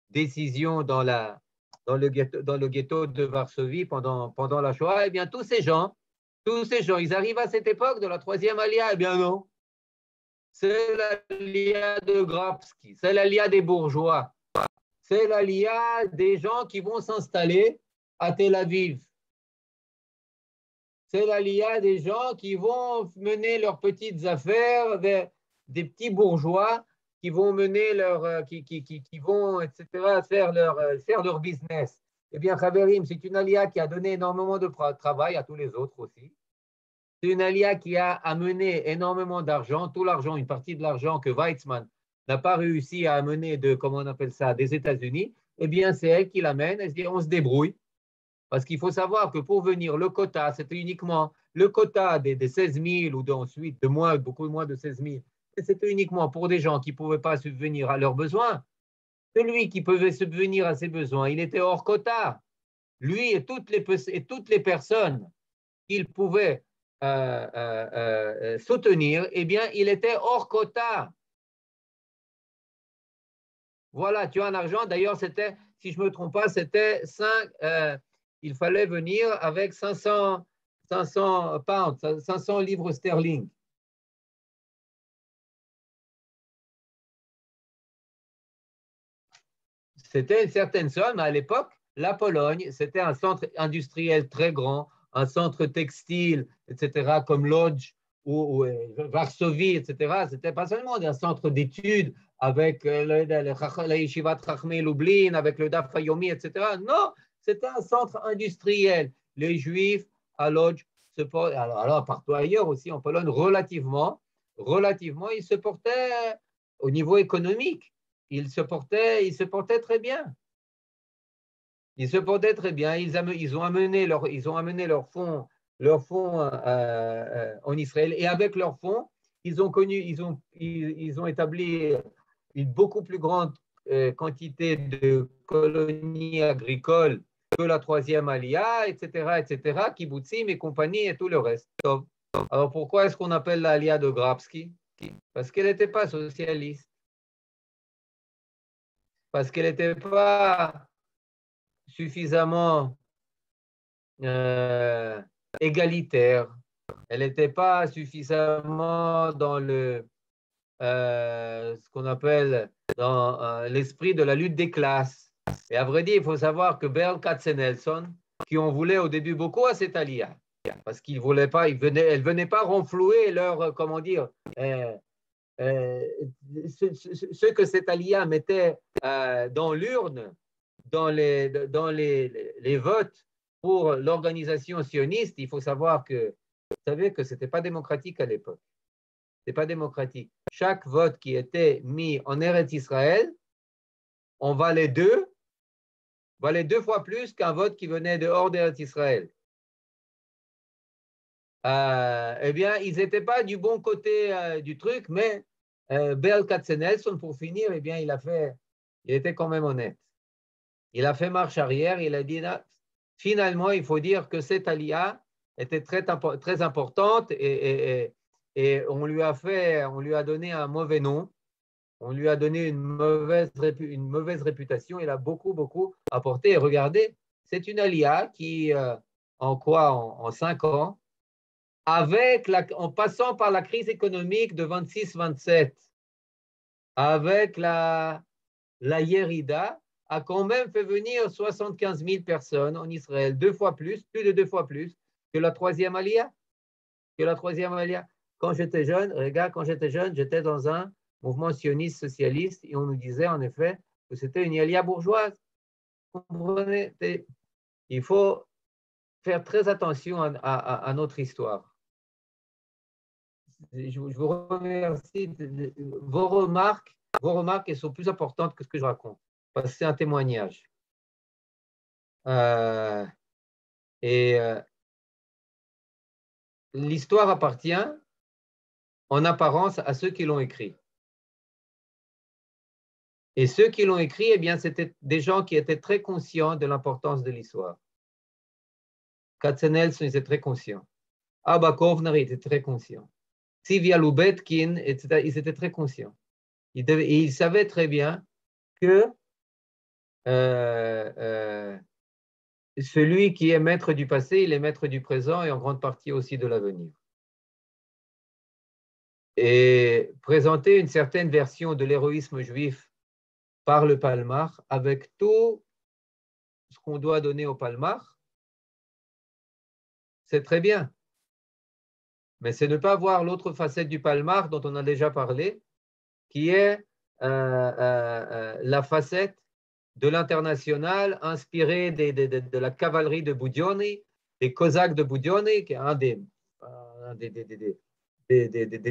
décisions dans le ghetto de Varsovie pendant la Shoah. Eh bien, tous ces gens, ils arrivent à cette époque de la troisième alia. Eh bien non, c'est l'alia de Grabski, c'est l'alia des bourgeois, c'est l'alia des gens qui vont s'installer à Tel Aviv. C'est l'alia des gens qui vont mener leurs petites affaires, des petits bourgeois qui vont mener qui vont, etc., faire leur business. Eh bien, Khaverim, c'est une alia qui a donné énormément de travail à tous les autres aussi. C'est une alia qui a amené énormément d'argent, tout l'argent, une partie de l'argent que Weizmann n'a pas réussi à amener des États-Unis. Eh bien, c'est elle qui l'amène. Elle se dit, on se débrouille. Parce qu'il faut savoir que pour venir, le quota, c'était uniquement le quota des 16 000 ou ensuite beaucoup moins de 16 000. C'était uniquement pour des gens qui ne pouvaient pas subvenir à leurs besoins. Celui qui pouvait subvenir à ses besoins, il était hors quota. Lui et toutes les personnes qu'il pouvait soutenir, eh bien, il était hors quota. Voilà, tu as un argent. D'ailleurs, c'était, si je ne me trompe pas, c'était il fallait venir avec 500 pounds, 500 livres sterling. C'était une certaine somme. À l'époque, la Pologne, c'était un centre industriel très grand, un centre textile, etc., comme Łódź ou Varsovie, etc. C'était pas seulement un centre d'études avec la Yeshivat Chachmei Lublin, avec le Daf Yomi, etc. Non, c'était un centre industriel. Les Juifs à Łódź alors partout ailleurs aussi en Pologne, relativement, ils se portaient au niveau économique. Ils se portaient très bien. Ils se portaient très bien. Ils ont amené leurs fonds en Israël. Et avec leurs fonds, ils ont établi une beaucoup plus grande quantité de colonies agricoles que la troisième alia, etc., kibbutzim et compagnie et tout le reste. Alors pourquoi est-ce qu'on appelle l'alia de Grabski? Parce qu'elle n'était pas socialiste. Parce qu'elle n'était pas suffisamment égalitaire. Elle n'était pas suffisamment dans ce qu'on appelle dans l'esprit de la lutte des classes. Et à vrai dire, il faut savoir que Berl Katzenelson, qui en voulait au début beaucoup à cette alia, parce qu'ils voulaient pas, elle venait pas renflouer leur, comment dire, ce que cette alia mettait dans l'urne, dans les votes pour l'organisation sioniste. Il faut savoir que, vous savez que ce n'était pas démocratique à l'époque. Ce n'était pas démocratique. Chaque vote qui était mis en Eretz Israël, on valait deux fois plus qu'un vote qui venait de hors d'Eretz Israël. Eh bien, ils n'étaient pas du bon côté du truc, mais Berl Katzenelson, pour finir, eh bien, il était quand même honnête. Il a fait marche arrière, il a dit, finalement, il faut dire que cette alia était très, très importante et et on lui a donné un mauvais nom, on lui a donné une mauvaise réputation. Il a beaucoup apporté. Et regardez, c'est une alia qui, en 5 ans, en passant par la crise économique de 26-27, avec la Yerida, a quand même fait venir 75 000 personnes en Israël, plus de 2 fois plus que la troisième alia. Quand j'étais jeune, regarde, j'étais dans un mouvement sioniste socialiste et on nous disait en effet que c'était une alia bourgeoise. Vous comprenez? Il faut faire très attention à notre histoire. Je vous remercie. Vos remarques, elles sont plus importantes que ce que je raconte, parce que c'est un témoignage. L'histoire appartient en apparence à ceux qui l'ont écrit. Et ceux qui l'ont écrit, eh bien, c'était des gens qui étaient très conscients de l'importance de l'histoire. Katzenelson était très conscient. Abba Kovner était très conscient. Tzivia Lubetkin, etc., ils étaient très conscients. Ils savaient très bien que celui qui est maître du passé, il est maître du présent et en grande partie aussi de l'avenir. Et présenter une certaine version de l'héroïsme juif par le Palmar, avec tout ce qu'on doit donner au Palmar, c'est très bien. Mais c'est ne pas voir l'autre facette du Palmar dont on a déjà parlé, qui est la facette de l'international inspirée de la cavalerie de Boudioni, des Cosaques de Boudioni, qui est un des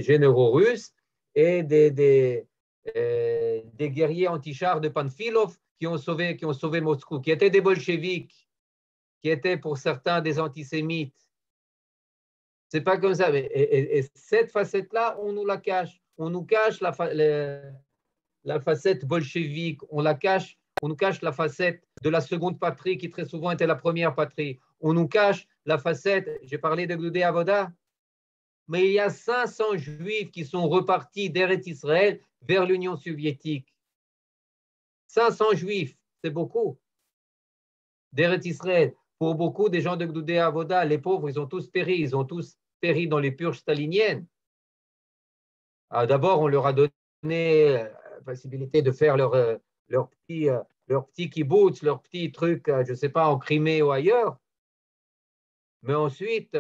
généraux russes, et des guerriers anti-chars de Panfilov qui ont sauvé Moscou, qui étaient des bolcheviks, qui étaient pour certains des antisémites. C'est pas comme ça. Et cette facette-là, on nous la cache. On nous cache la facette bolchevique, on nous cache la facette de la seconde patrie qui très souvent était la première patrie. On nous cache la facette, j'ai parlé de Gloudé Avoda, mais il y a 500 juifs qui sont repartis d'Eretz Israël vers l'Union soviétique. 500 juifs, c'est beaucoup. D'Eretz Israël. Pour beaucoup des gens de Gloudé Avoda, les pauvres, ils ont tous péri dans les purges staliniennes. D'abord, on leur a donné la possibilité de faire leur petit kibbutz, leur petit truc, je ne sais pas, en Crimée ou ailleurs. Mais ensuite,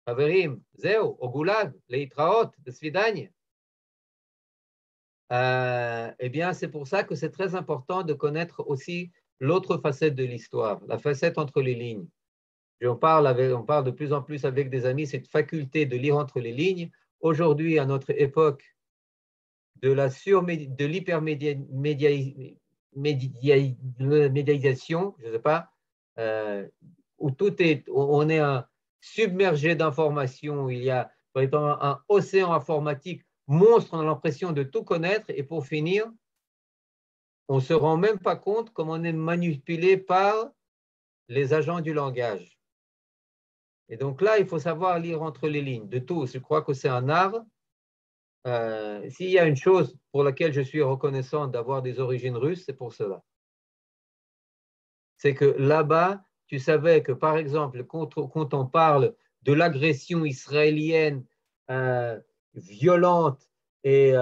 Haverim, Zéo, au Goulag, les Itraot, de Svidagne. Eh bien, c'est pour ça que c'est très important de connaître aussi l'autre facette de l'histoire, la facette entre les lignes. On parle de plus en plus avec des amis, cette faculté de lire entre les lignes. Aujourd'hui, à notre époque, de l'hypermédiatisation, je ne sais pas, où on est submergé d'informations, il y a par exemple un océan informatique monstre, on a l'impression de tout connaître, et pour finir, on ne se rend même pas compte comment on est manipulé par les agents du langage. Et donc là, il faut savoir lire entre les lignes de tout. Je crois que c'est un art. S'il y a une chose pour laquelle je suis reconnaissant d'avoir des origines russes, c'est pour cela. C'est que là-bas, tu savais que, par exemple, quand on parle de l'agression israélienne violente et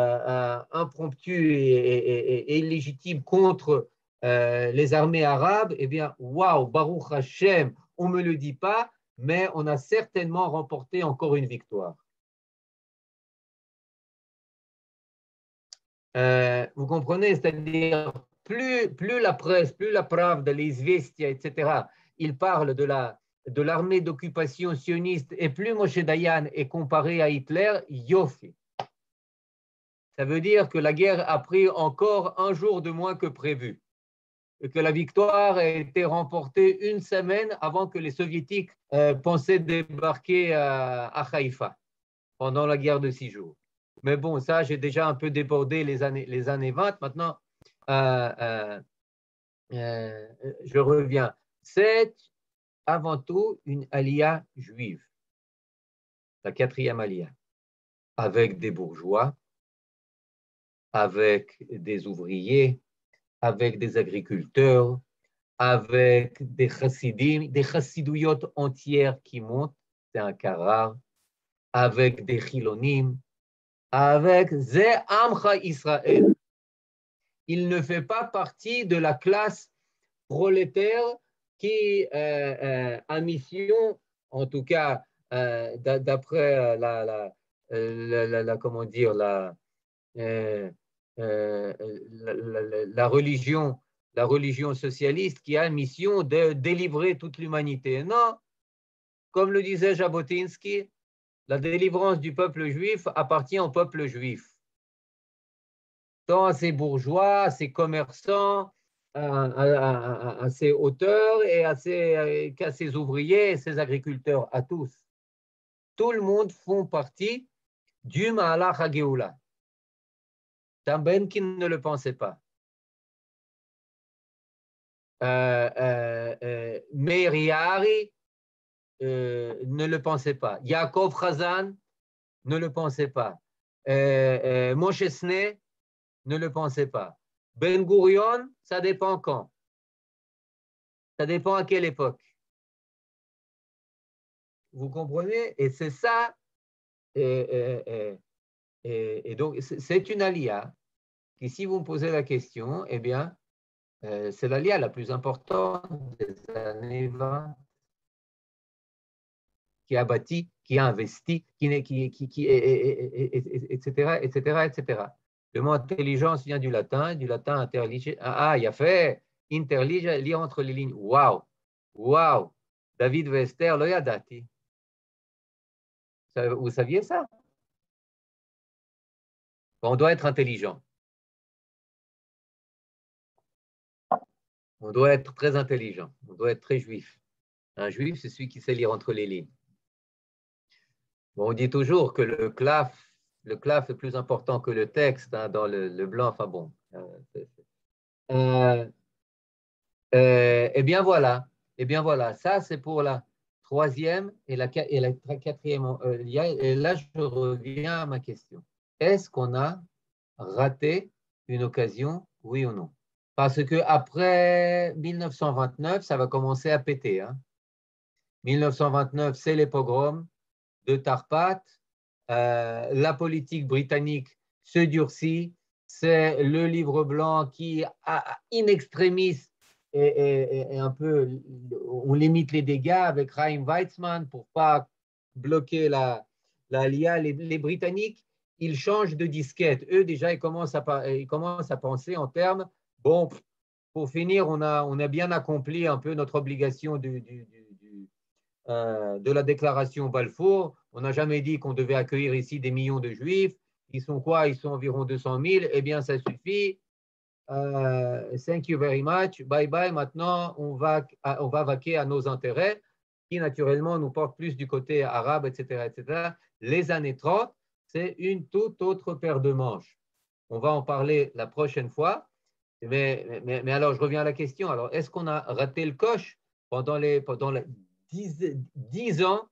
impromptue et illégitime contre les armées arabes, eh bien, waouh, Baruch Hashem, on ne me le dit pas, mais on a certainement remporté encore une victoire. Vous comprenez, c'est-à-dire plus la presse, plus la Pravda, les Izvestia, etc., ils parlent de l'armée d'occupation sioniste, et plus Moshe Dayan est comparé à Hitler, yofi. Ça veut dire que la guerre a pris encore un jour de moins que prévu, et que la victoire a été remportée une semaine avant que les Soviétiques pensaient débarquer à Haïfa pendant la guerre de 6 jours. Mais bon, ça, j'ai déjà un peu débordé les années 20. Maintenant, je reviens. C'est avant tout une alia juive, la 4e alia. avec des bourgeois, avec des ouvriers, avec des agriculteurs, avec des chassidim, des chassidouillotes entières qui montent, c'est un cas rare, avec des chilonim, avec Ze Amcha Israël. Il ne fait pas partie de la classe prolétaire qui a mission, en tout cas d'après comment dire, la religion socialiste qui a mission de délivrer toute l'humanité. Non, comme le disait Jabotinsky, la délivrance du peuple juif appartient au peuple juif. Tant à ses bourgeois, à ses commerçants, à ses auteurs et qu'à ses ouvriers et ses agriculteurs, à tous. Tout le monde font partie du Mahalach HaGeoula. Tamben qui ne le pensait pas. Meir Ya'ari ne le pensait pas. Yaakov Chazan ne le pensait pas. Moshe Sneh ne le pensait pas. Ben Gurion, ça dépend quand. Ça dépend à quelle époque. Vous comprenez? Et c'est ça. Et donc, c'est une alia. Et si vous me posez la question, eh bien, c'est l'alia la plus importante des années 20, qui a bâti, qui a investi, etc., etc., etc. Le mot intelligence vient du latin intelligence. Ah, il y a fait interlige, lire entre les lignes. Waouh, waouh, David Wester, lo yadati. Vous saviez ça? On doit être intelligent. On doit être très intelligent. On doit être très juif. Un juif, c'est celui qui sait lire entre les lignes. Bon, on dit toujours que le claf est plus important que le texte dans le blanc. Enfin bon. Eh bien voilà. Ça, c'est pour la troisième et la quatrième. Et là, je reviens à ma question. Est-ce qu'on a raté une occasion, oui ou non? Parce qu'après 1929, ça va commencer à péter. 1929, c'est les pogroms de Tarpat. La politique britannique se durcit. C'est le livre blanc qui, in extremis, et un peu, on limite les dégâts avec Chaim Weizmann pour ne pas bloquer la LIA. Les Britanniques, ils changent de disquette. Eux, déjà, ils commencent à penser en termes, bon, pour finir, on a bien accompli un peu notre obligation de la déclaration Balfour. On n'a jamais dit qu'on devait accueillir ici des millions de juifs. Ils sont quoi? Ils sont environ 200 000. Eh bien, ça suffit. Thank you very much. Bye bye. Maintenant, on va vaquer à nos intérêts qui, naturellement, nous portent plus du côté arabe, etc., etc. Les années 30, c'est une toute autre paire de manches. On va en parler la prochaine fois. Mais alors, je reviens à la question. Alors, est-ce qu'on a raté le coche pendant les 10 ans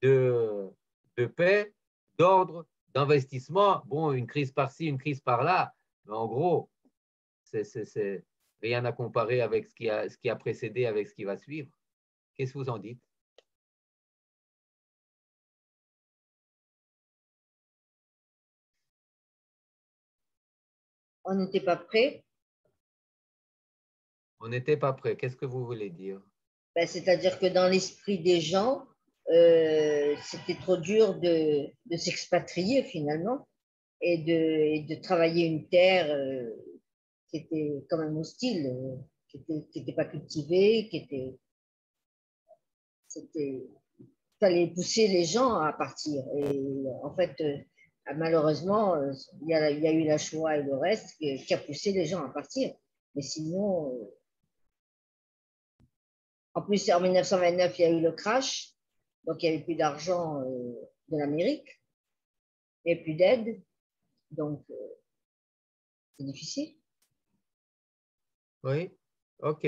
de paix, d'ordre, d'investissement? Bon, une crise par-ci, une crise par-là, mais en gros, c'est rien à comparer avec ce qui a précédé, avec ce qui va suivre. Qu'est-ce que vous en dites? On n'était pas prêt. On n'était pas prêt. Qu'est-ce que vous voulez dire? C'est-à-dire que dans l'esprit des gens, c'était trop dur de s'expatrier finalement et de travailler une terre qui était quand même hostile, qui n'était pas cultivée, il fallait pousser les gens à partir. Et en fait, malheureusement, il y a eu la Shoah et le reste qui a poussé les gens à partir. Mais sinon, en plus, en 1929, il y a eu le crash, donc il n'y avait plus d'argent de l'Amérique, il n'y avait plus d'aide, donc c'est difficile. Oui, ok.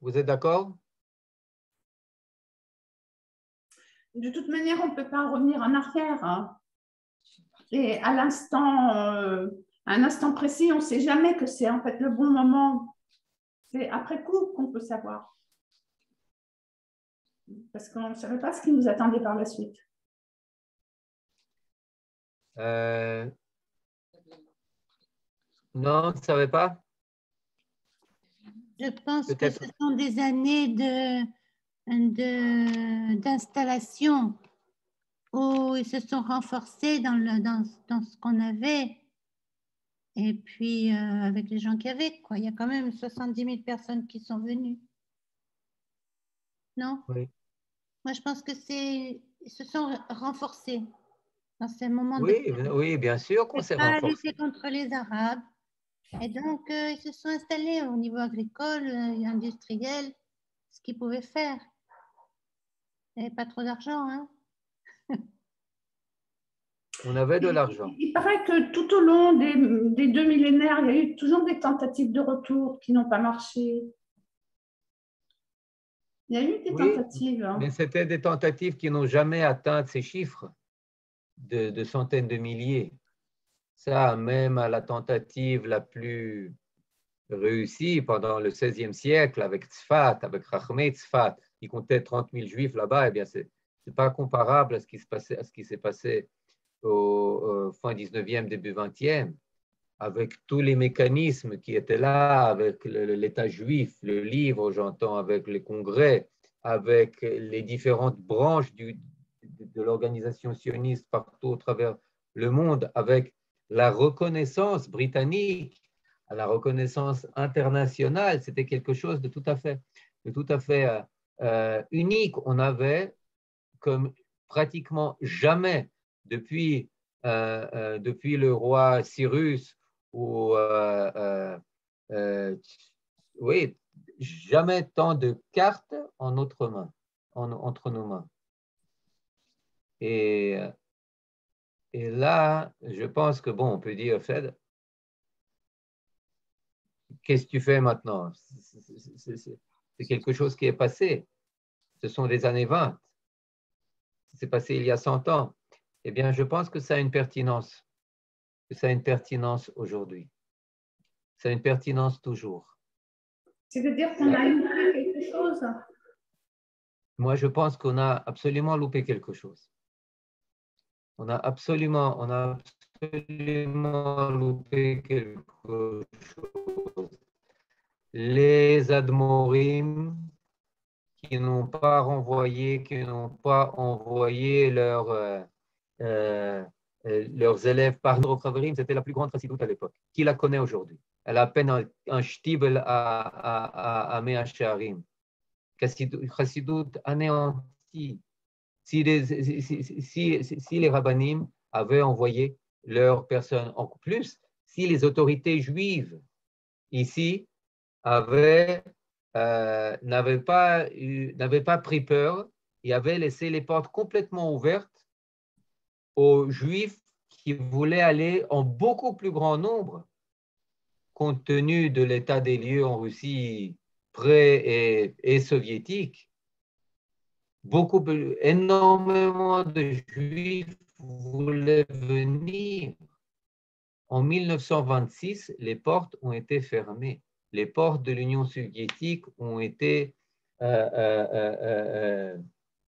Vous êtes d'accord? De toute manière, on ne peut pas revenir en arrière. Et à un instant précis, on ne sait jamais que c'est en fait le bon moment. C'est après coup qu'on peut savoir. Parce qu'on ne savait pas ce qui nous attendait par la suite. Non, on ne savait pas. Je pense que ce sont des années d'installation où ils se sont renforcés dans ce qu'on avait. Et puis, avec les gens qu'il y avait, quoi. Il y a quand même 70 000 personnes qui sont venues. Non? Oui. Moi, je pense que ils se sont renforcés dans ces moments oui, bien sûr qu'on s'est renforcés. lutter contre les Arabes. Et donc, ils se sont installés au niveau agricole et industriel, ce qu'ils pouvaient faire. Il n'y avait pas trop d'argent, hein? On avait de l'argent. Il paraît que tout au long des 2 millénaires, il y a eu toujours des tentatives de retour qui n'ont pas marché. Il y a eu des tentatives. Mais c'était des tentatives qui n'ont jamais atteint ces chiffres de centaines de milliers. Ça, même à la tentative la plus réussie pendant le XVIe siècle avec Tzfat, avec Rachmei Tzfat, qui comptait 30 000 juifs là-bas, eh bien, c'est pas comparable à ce qui s'est passé au fin 19e, début 20e, avec tous les mécanismes qui étaient là, avec l'État juif, le livre, j'entends, avec les congrès, avec les différentes branches de l'organisation sioniste partout au travers le monde, avec la reconnaissance britannique, la reconnaissance internationale, c'était quelque chose de tout à fait unique. On avait, comme pratiquement jamais depuis le roi Cyrus, oui, jamais tant de cartes en notre main, entre nos mains. Et là, je pense que, bon, on peut dire, Fed, qu'est-ce que tu fais maintenant? C'est quelque chose qui est passé. Ce sont les années 20. C'est passé il y a 100 ans. Eh bien, je pense que ça a une pertinence. Que ça a une pertinence aujourd'hui. Ça a une pertinence toujours. C'est-à-dire qu'on a loupé quelque chose? Moi, je pense qu'on a absolument loupé quelque chose. On a absolument loupé quelque chose. Les admorim qui n'ont pas envoyé leurs élèves par nos Chavarim, c'était la plus grande chassidoute à l'époque. Qui la connaît aujourd'hui? Elle a à peine un shtibel à Mea Shearim. Chassidoute anéantie. Si les rabbinim avaient envoyé leurs personnes, en plus, si les autorités juives ici n'avaient pas pris peur et avaient laissé les portes complètement ouvertes aux Juifs qui voulaient aller en beaucoup plus grand nombre, compte tenu de l'état des lieux en Russie et soviétique. Énormément de Juifs voulaient venir. En 1926, les portes ont été fermées. Les portes de l'Union soviétique ont été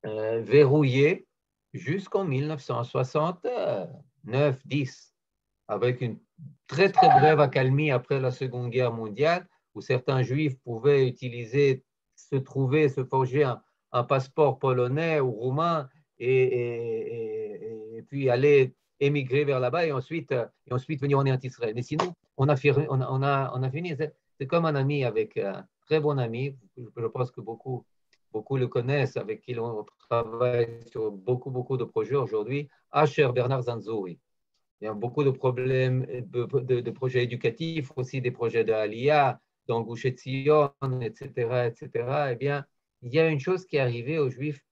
verrouillées jusqu'en 1969-10, avec une très très brève accalmie après la Seconde Guerre mondiale, où certains Juifs pouvaient se forger un passeport polonais ou roumain et puis aller émigrer vers là-bas et ensuite venir en Israël. Mais sinon, on a fini. C'est comme un ami avec un très bon ami, je pense que beaucoup le connaissent, avec qui on travaille sur beaucoup de projets aujourd'hui, Asher Bernard Zanzouri. Il y a beaucoup de problèmes de projets éducatifs, aussi des projets de Aliyah, dans Gush Etzion, etc. Eh bien, il y a une chose qui est arrivée aux Juifs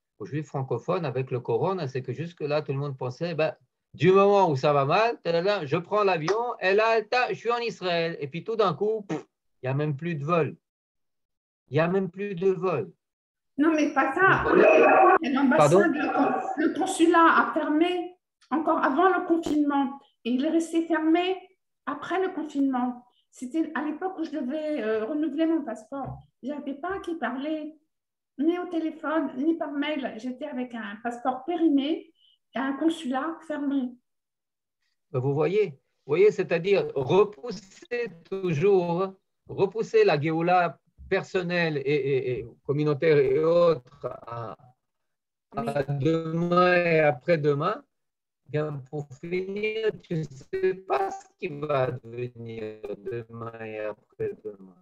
francophones avec le corona, c'est que jusque-là, tout le monde pensait, du moment où ça va mal, je prends l'avion et là, je suis en Israël. Et puis tout d'un coup, il n'y a même plus de vol. Non, mais pas ça. L'ambassade, le consulat a fermé encore avant le confinement. Et il est resté fermé après le confinement. C'était à l'époque où je devais renouveler mon passeport. Je n'avais pas à qui parler, ni au téléphone, ni par mail. J'étais avec un passeport périmé et un consulat fermé. Vous voyez, c'est-à-dire repousser la Géoula personnelle et communautaire et autres à demain et après-demain. Bien, pour finir, tu ne sais pas ce qui va devenir demain et après-demain.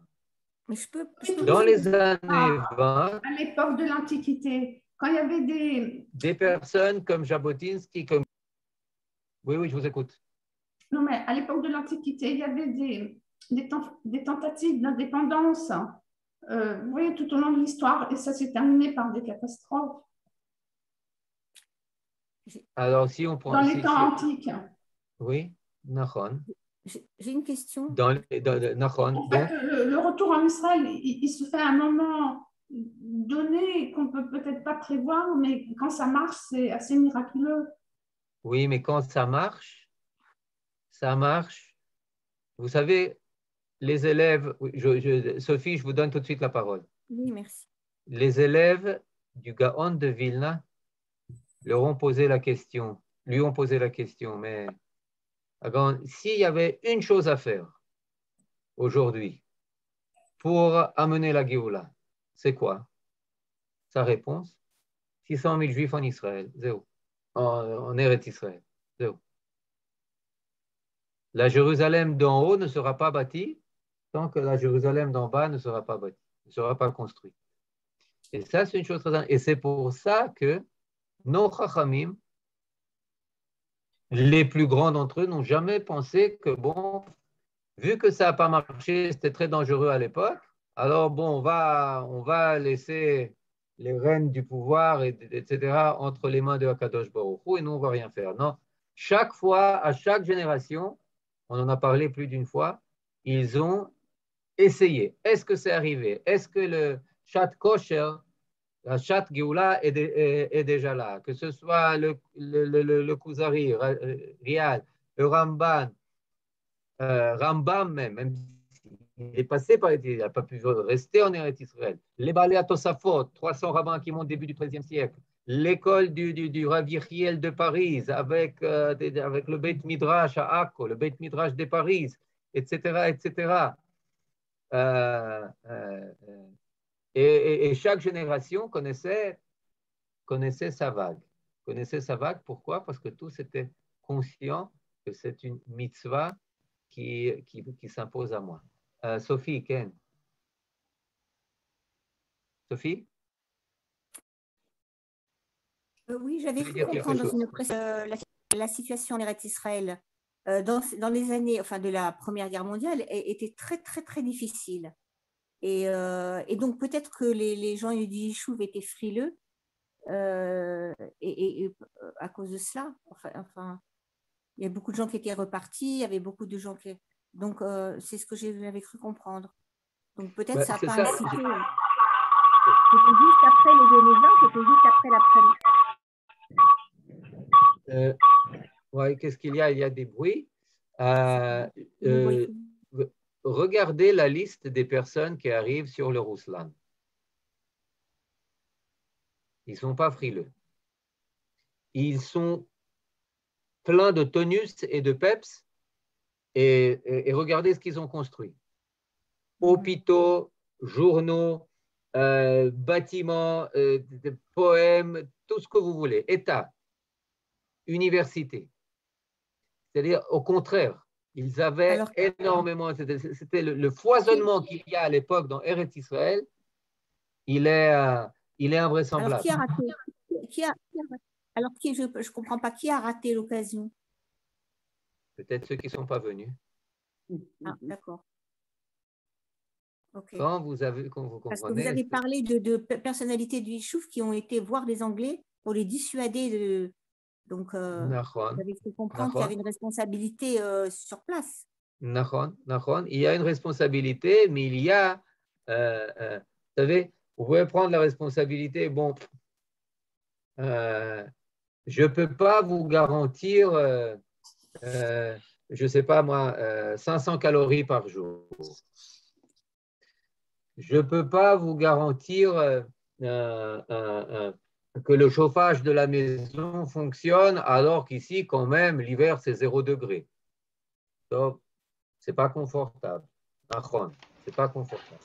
Mais je peux Dans les années 20, à l'époque de l'Antiquité, quand il y avait des personnes comme Jabotinsky, comme... Oui, je vous écoute. Non, mais à l'époque de l'Antiquité, il y avait des tentatives d'indépendance, vous voyez, tout au long de l'histoire, et ça s'est terminé par des catastrophes. Alors, si on prend... Dans les temps antiques. Oui, Nahon. J'ai une question. Nahon. En fait, le retour en Israël, il se fait à un moment donné qu'on ne peut peut-être pas prévoir, mais quand ça marche, c'est assez miraculeux. Oui, mais quand ça marche. Vous savez, les élèves, Sophie, je vous donne tout de suite la parole. Oui, merci. Les élèves du Gaon de Vilna lui ont posé la question, mais s'il y avait une chose à faire aujourd'hui pour amener la Géoula, c'est quoi? Sa réponse, 600 000 juifs en Israël, zéro. En Eretz Israël, zéro. La Jérusalem d'en haut ne sera pas bâtie tant que la Jérusalem d'en bas ne sera pas bâtie, ne sera pas construite. Et ça, c'est une chose très importante. Et c'est pour ça que nos Chachamim, les plus grands d'entre eux, n'ont jamais pensé que, bon, vu que ça n'a pas marché, c'était très dangereux à l'époque, alors bon, on va laisser les rênes du pouvoir, etc., entre les mains de Akadosh Baruch Hu, et nous, on ne va rien faire. Non, chaque fois, à chaque génération, on en a parlé plus d'une fois, ils ont essayé. Est-ce que c'est arrivé? Est-ce que le chat kosher, la chat Géoula est déjà là? Que ce soit le Kuzari, Rial, le Ramban, Rambam même s'il est passé par il n'a pas pu rester en Eretz Israël. Les Balei Tosafot, 300 rabbins qui montent début du XIIIe siècle. L'école du Rav Yechiel de Paris avec le Beit Midrash à Akko, le Beit Midrash de Paris, etc., etc. Et chaque génération connaissait sa vague. Pourquoi? Parce que tous étaient conscients que c'est une mitzvah qui s'impose à moi. Sophie, Ken. Sophie? Oui, j'avais cru comprendre la situation en Eretz Israël dans les années, enfin de la Première Guerre mondiale, était très, très, très difficile. Et donc, peut-être que les gens du Yishuv étaient frileux et à cause de cela. Enfin, il y a beaucoup de gens qui étaient repartis, il y avait beaucoup de gens qui... Donc, c'est ce que j'avais cru comprendre. Donc, peut-être ça n'a pas incité. C'était juste après les années 20, c'était juste après la première. Ouais, qu'est-ce qu'il y a? Il y a des bruits. Regardez la liste des personnes qui arrivent sur le Ruslan. Ils ne sont pas frileux. Ils sont pleins de tonus et de peps. Et regardez ce qu'ils ont construit. Hôpitaux, journaux, bâtiments, poèmes, tout ce que vous voulez. État, université. C'est-à-dire, au contraire, ils avaient énormément, c'était le foisonnement qu'il y a à l'époque dans Eretz Israël, il est invraisemblable. Alors, qui a raté? Je ne comprends pas, qui a raté l'occasion? Peut-être ceux qui ne sont pas venus. Ah, d'accord. Okay. Quand vous comprenez. Parce que vous avez parlé de personnalités du Yishuv qui ont été voir les Anglais pour les dissuader de... Donc, vous avez fait comprendre qu'il y avait une responsabilité sur place. Nahon. Il y a une responsabilité, mais il y a, vous savez, vous pouvez prendre la responsabilité, bon, je ne peux pas vous garantir, je ne sais pas moi, 500 calories par jour. Je ne peux pas vous garantir que le chauffage de la maison fonctionne alors qu'ici, quand même, l'hiver, c'est 0 degré. Donc, ce n'est pas confortable. C'est pas confortable.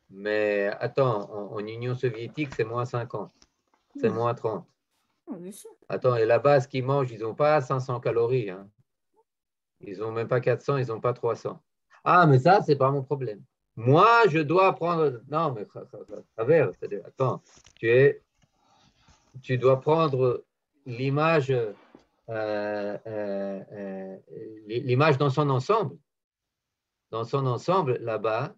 Mais attends, en Union soviétique, c'est moins 50. C'est moins 30. Attends, et là-bas, ce qu'ils mangent, ils n'ont pas 500 calories. Hein. Ils n'ont même pas 400, ils n'ont pas 300. Ah, mais ça, ce n'est pas mon problème. Moi, je dois prendre… Non, mais travers, attends, tu dois prendre l'image l'image dans son ensemble. Dans son ensemble, là-bas,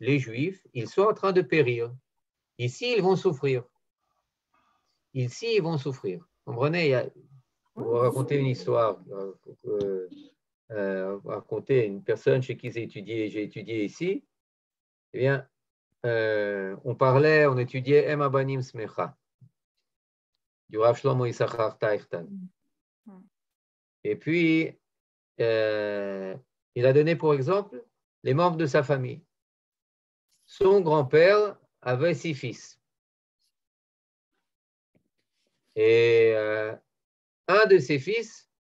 les Juifs, ils sont en train de périr. Ici, ils vont souffrir. Ici, ils vont souffrir. Vous comprenez, je vais raconter une histoire. Raconter une personne chez qui j'ai étudié ici. Eh bien, on étudiait Em Abanim Smecha, du Rav Shlomo Issachar Taichtan. Et puis, il a donné pour exemple les membres de sa famille. Son grand-père avait 6 fils. Et un de ses fils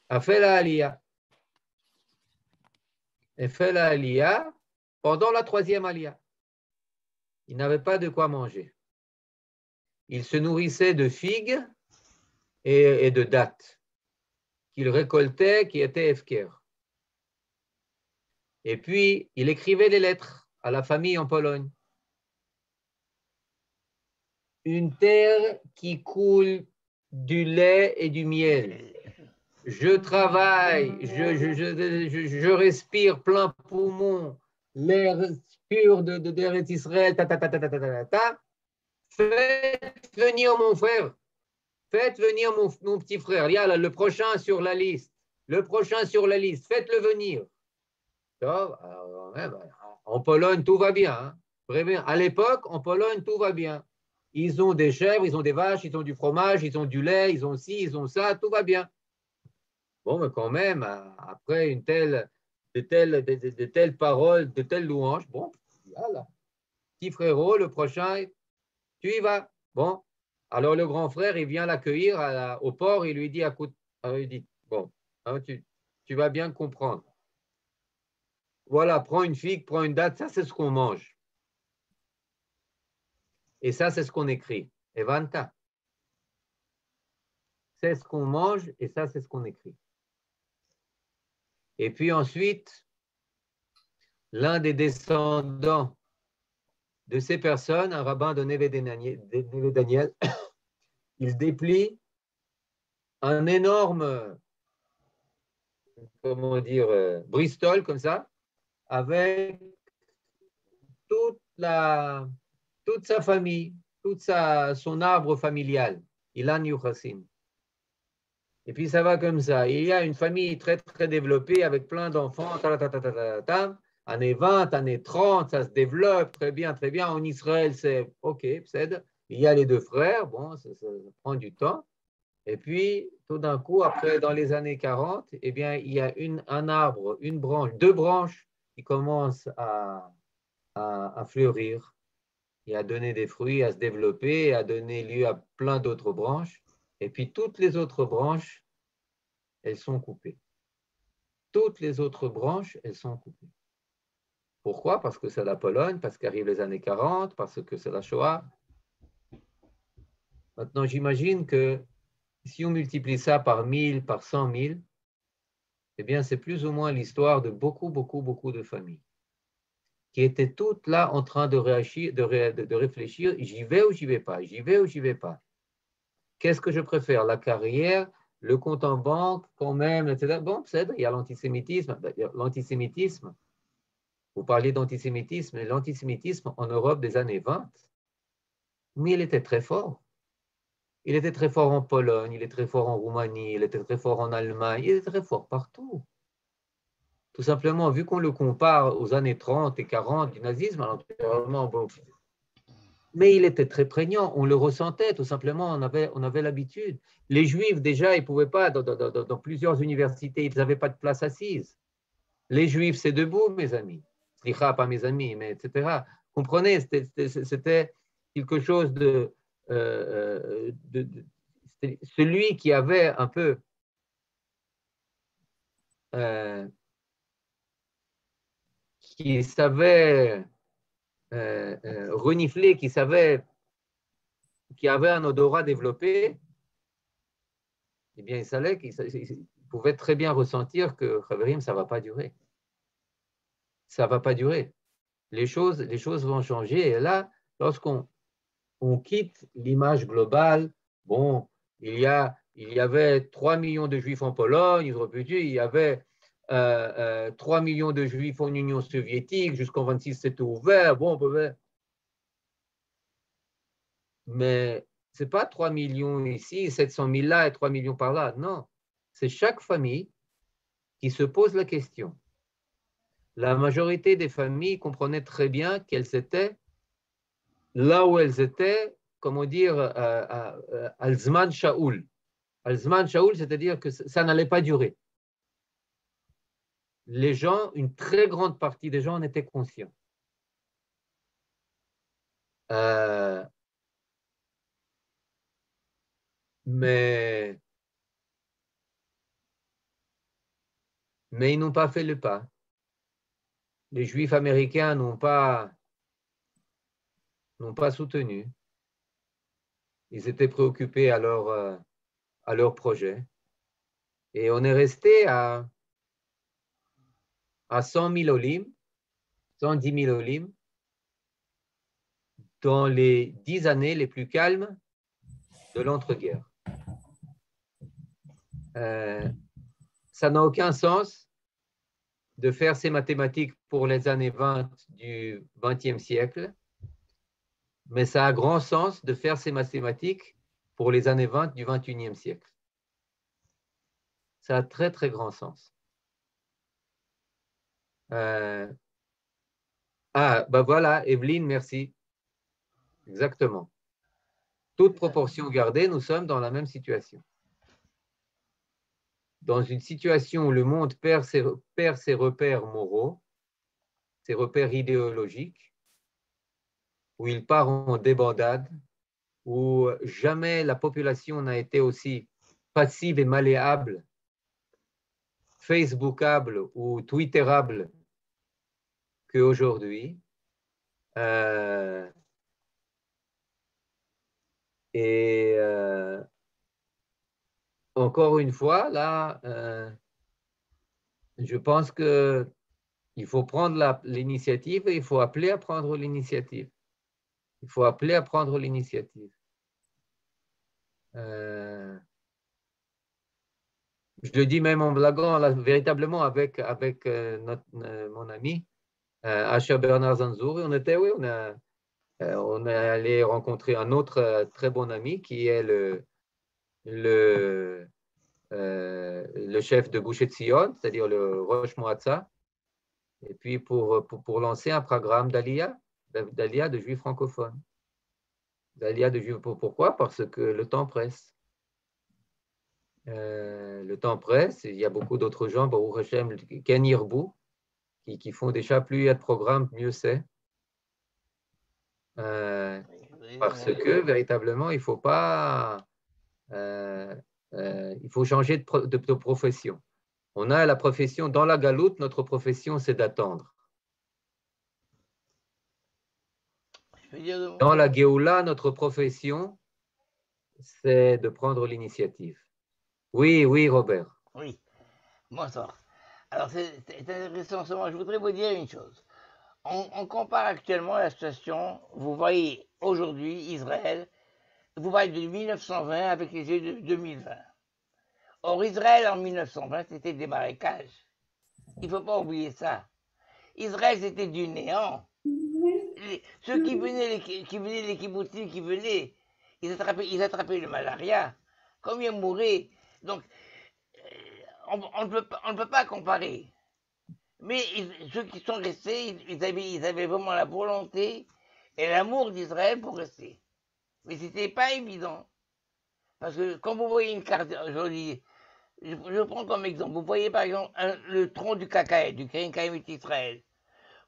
a fait la Aliyah. Il fait la Aliyah pendant la 3e Aliyah. Il n'avait pas de quoi manger. Il se nourrissait de figues et de dattes qu'il récoltait, qui étaient efker. Et puis, il écrivait des lettres à la famille en Pologne. Une terre qui coule du lait et du miel. Je travaille, je respire plein poumon, l'air pur d'Eretz Israël, Faites venir mon frère, faites venir mon petit frère. Il y a le prochain sur la liste, faites-le venir. En Pologne, tout va bien. Hein. À l'époque, en Pologne, tout va bien. Ils ont des chèvres, ils ont des vaches, ils ont du fromage, ils ont du lait, ils ont ci, ils ont ça, tout va bien. Bon, mais quand même, après de telles paroles, de telles louanges, bon, voilà. Petit frérot, le prochain, tu y vas. Bon, alors le grand frère, il vient l'accueillir au port, il lui dit, bon, hein, tu vas bien comprendre. Voilà, prends une figue, prends une date, ça c'est ce qu'on mange. Et ça, c'est ce qu'on écrit. Evanta. C'est ce qu'on mange et ça, c'est ce qu'on écrit. Et puis ensuite, l'un des descendants de ces personnes, un rabbin de Neve Daniel, il déplie un énorme, Bristol comme ça, avec toute sa famille, son arbre familial, Ilan Yuchassim. Et puis ça va comme ça. Il y a une famille très, très développée avec plein d'enfants. Années 20, années 30, ça se développe très bien, très bien. En Israël, c'est OK, il y a les 2 frères, bon, ça prend du temps. Et puis, tout d'un coup, après, dans les années 40, eh bien, il y a un arbre, une branche, 2 branches qui commencent à fleurir et à donner des fruits, à se développer, et à donner lieu à plein d'autres branches. Et puis, toutes les autres branches, elles sont coupées. Toutes les autres branches, elles sont coupées. Pourquoi? Parce que c'est la Pologne, parce qu'arrivent les années 40, parce que c'est la Shoah. Maintenant, j'imagine que si on multiplie ça par 1000, par 100 000, eh bien, c'est plus ou moins l'histoire de beaucoup, beaucoup, beaucoup de familles qui étaient toutes là en train de réfléchir, j'y vais ou j'y vais pas, j'y vais ou j'y vais pas. Qu'est-ce que je préfère, la carrière, le compte en banque, quand même, etc. Bon, il y a l'antisémitisme. L'antisémitisme, vous parliez d'antisémitisme, et l'antisémitisme en Europe des années 20, mais il était très fort. Il était très fort en Pologne, il est très fort en Roumanie, il était très fort en Allemagne, il est très fort partout. Tout simplement, vu qu'on le compare aux années 30 et 40 du nazisme, alors, bon, Mais il était très prégnant, on le ressentait tout simplement, on avait l'habitude. Les Juifs, déjà, ils ne pouvaient pas, dans plusieurs universités, ils n'avaient pas de place assise. Les Juifs, c'est debout, mes amis. Slicha, pas mes amis, mais etc. Comprenez, c'était quelque chose celui qui avait un peu qui savait renifler, qui avait un odorat développé, eh bien, il savait qu'il pouvait très bien ressentir que Chaverim, ça ne va pas durer. Ça ne va pas durer. Les choses vont changer. Et là, lorsqu'on quitte l'image globale, bon, il y avait 3 millions de Juifs en Pologne, il y avait 3 millions de Juifs en Union soviétique, jusqu'en 26, c'était ouvert. Bon, mais ce n'est pas 3 millions ici, 700 000 là et 3 millions par là. Non, c'est chaque famille qui se pose la question. La majorité des familles comprenaient très bien qu'elles étaient là où elles étaient, comment dire, al-Zman Shaoul. Al-Zman Shaoul, c'est-à-dire que ça n'allait pas durer. Les gens, une très grande partie des gens en étaient conscients. Mais ils n'ont pas fait le pas. Les Juifs américains n'ont pas soutenu. Ils étaient préoccupés à leur projet. Et on est resté à 100 000 olim, 110 000 olim, dans les 10 années les plus calmes de l'entre-guerres. Ça n'a aucun sens de faire ces mathématiques pour les années 20 du XXe siècle, mais ça a grand sens de faire ces mathématiques pour les années 20 du XXIe siècle. Ça a très, très grand sens. Ben voilà, Evelyne, merci. Exactement. Toute proportion gardée, nous sommes dans la même situation. Dans une situation où le monde perd ses repères moraux, ses repères idéologiques, où il part en débandade, où jamais la population n'a été aussi passive et malléable, facebookable ou twitterable qu'aujourd'hui. Encore une fois, là, je pense qu'il faut prendre l'initiative et il faut appeler à prendre l'initiative. Il faut appeler à prendre l'initiative. Je le dis même en blaguant, là, véritablement avec mon ami Asher Bernard Zanzour. On est allé rencontrer un autre très bon ami qui est le chef de Gush Etzion, c'est-à-dire le Rosh Moatza, et puis pour lancer un programme d'Aliyah de juifs francophones. D'Aliyah de juifs, pourquoi? Parce que le temps presse. Le temps presse, il y a beaucoup d'autres gens, Baruch Hashem, Ken Yirbu, qui font déjà plus il y a de programmes, mieux c'est. Parce que véritablement, il faut pas... il faut changer de profession. On a la profession, dans la galoute, notre profession, c'est d'attendre. Dans la Géoula, notre profession, c'est de prendre l'initiative. Oui, Robert. Oui, bonsoir. Alors, c'est intéressant. Je voudrais vous dire une chose. On compare actuellement la situation, vous voyez aujourd'hui Israël, vous voyez de 1920 avec les yeux de 2020. Or, Israël en 1920, c'était des marécages. Il ne faut pas oublier ça. Israël, c'était du néant. Ceux qui venaient, les kibbutzim qui venaient, ils attrapaient le malaria. Combien mouraient? Donc, on ne peut pas comparer. Mais ceux qui sont restés, ils avaient vraiment la volonté et l'amour d'Israël pour rester. Mais ce n'était pas évident. Parce que quand vous voyez une carte, je prends comme exemple, vous voyez par exemple le tronc du Kakaï, du Kaïm Israël.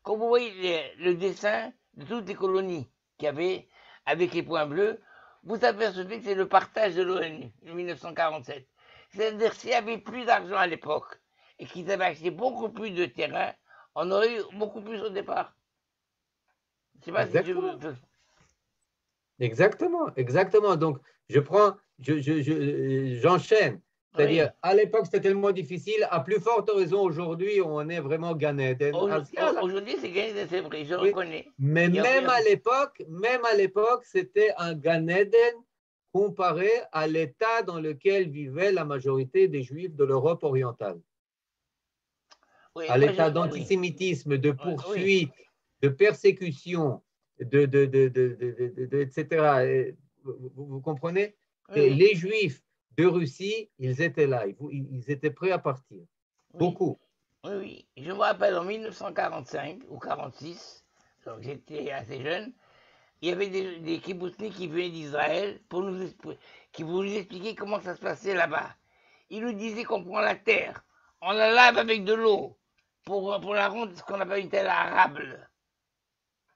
Quand vous voyez le dessin de toutes les colonies qu'il y avait avec les points bleus, vous apercevez que c'est le partage de l'ONU en 1947. C'est-à-dire s'il y avait plus d'argent à l'époque et qu'ils avaient acheté beaucoup plus de terrain, on aurait eu beaucoup plus au départ. Je ne sais pas Exactement. si je... Exactement, exactement. Donc, j'enchaîne. C'est-à-dire, Oui. à l'époque, c'était tellement difficile. À plus forte raison, aujourd'hui, on est vraiment Gan Eden. Aujourd'hui, c'est Gan Eden, c'est vrai, je reconnais. Mais même à l'époque, c'était un Gan Eden comparé à l'état dans lequel vivait la majorité des Juifs de l'Europe orientale. Oui, à l'état d'antisémitisme, de poursuite, de persécution, etc. Vous comprenez? Et les Juifs de Russie, ils étaient là, ils étaient prêts à partir. Beaucoup. Oui, je me rappelle en 1945 ou 46, donc j'étais assez jeune, il y avait des kibbutzniks qui venaient d'Israël qui voulaient nous expliquer comment ça se passait là-bas. Ils nous disaient qu'on prend la terre, on la lave avec de l'eau pour la rendre ce qu'on appelle une terre arable.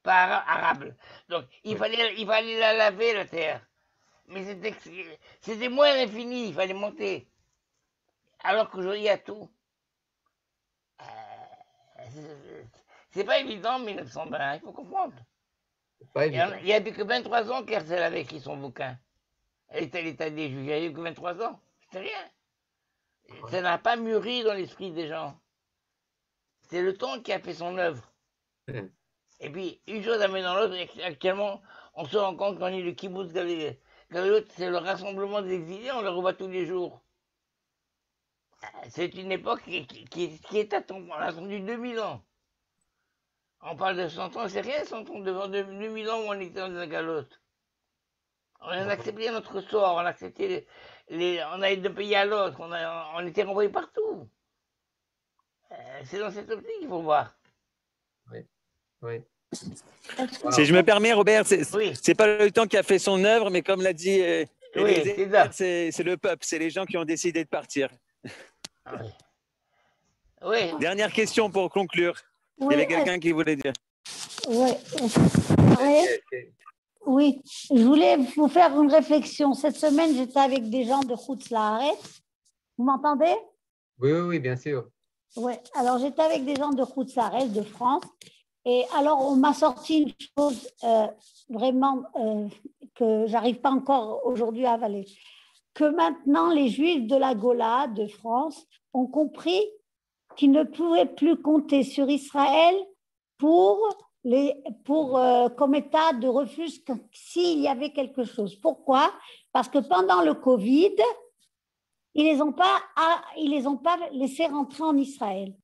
Pas arable. Donc il fallait la laver la terre. Mais c'était moins infini, il fallait monter. Alors qu'aujourd'hui, il y a tout. C'est pas évident, 1920, il faut comprendre. Il n'y a plus que 23 ans qu'Herzl avait écrit son bouquin. L'état des Juifs, il n'y a eu que 23 ans. C'est rien. Ça n'a pas mûri dans l'esprit des gens. C'est le temps qui a fait son œuvre. Et puis, une chose amène dans l'autre. Actuellement, on se rend compte qu'on est le kibbutz Galilot, c'est le rassemblement des exilés, on le revoit tous les jours. C'est une époque qui est attendue. On a attendu 2000 ans. On parle de 100 ans, c'est rien, 100 ans devant 2000 ans où on était dans la galotte. On a accepté notre sort, on a accepté on a été d'un pays à l'autre, on était renvoyés partout. C'est dans cette optique qu'il faut voir. Oui. Si je me permets, Robert, c'est pas le temps qui a fait son œuvre, mais comme l'a dit c'est le peuple, c'est les gens qui ont décidé de partir. Oui. Dernière question pour conclure. Il y avait quelqu'un qui voulait dire. Oui, je voulais vous faire une réflexion. Cette semaine, j'étais avec des gens de Chutz La'aretz. Vous m'entendez? Oui, bien sûr. Oui, alors j'étais avec des gens de Chutz La'aretz, de France. Et alors, on m'a sorti une chose vraiment que j'arrive pas encore aujourd'hui à avaler. Que maintenant, les Juifs de la Gola, de France, ont compris qu'ils ne pouvaient plus compter sur Israël comme état de refuge s'il y avait quelque chose. Pourquoi? Parce que pendant le Covid, ils les ont pas laissés rentrer en Israël.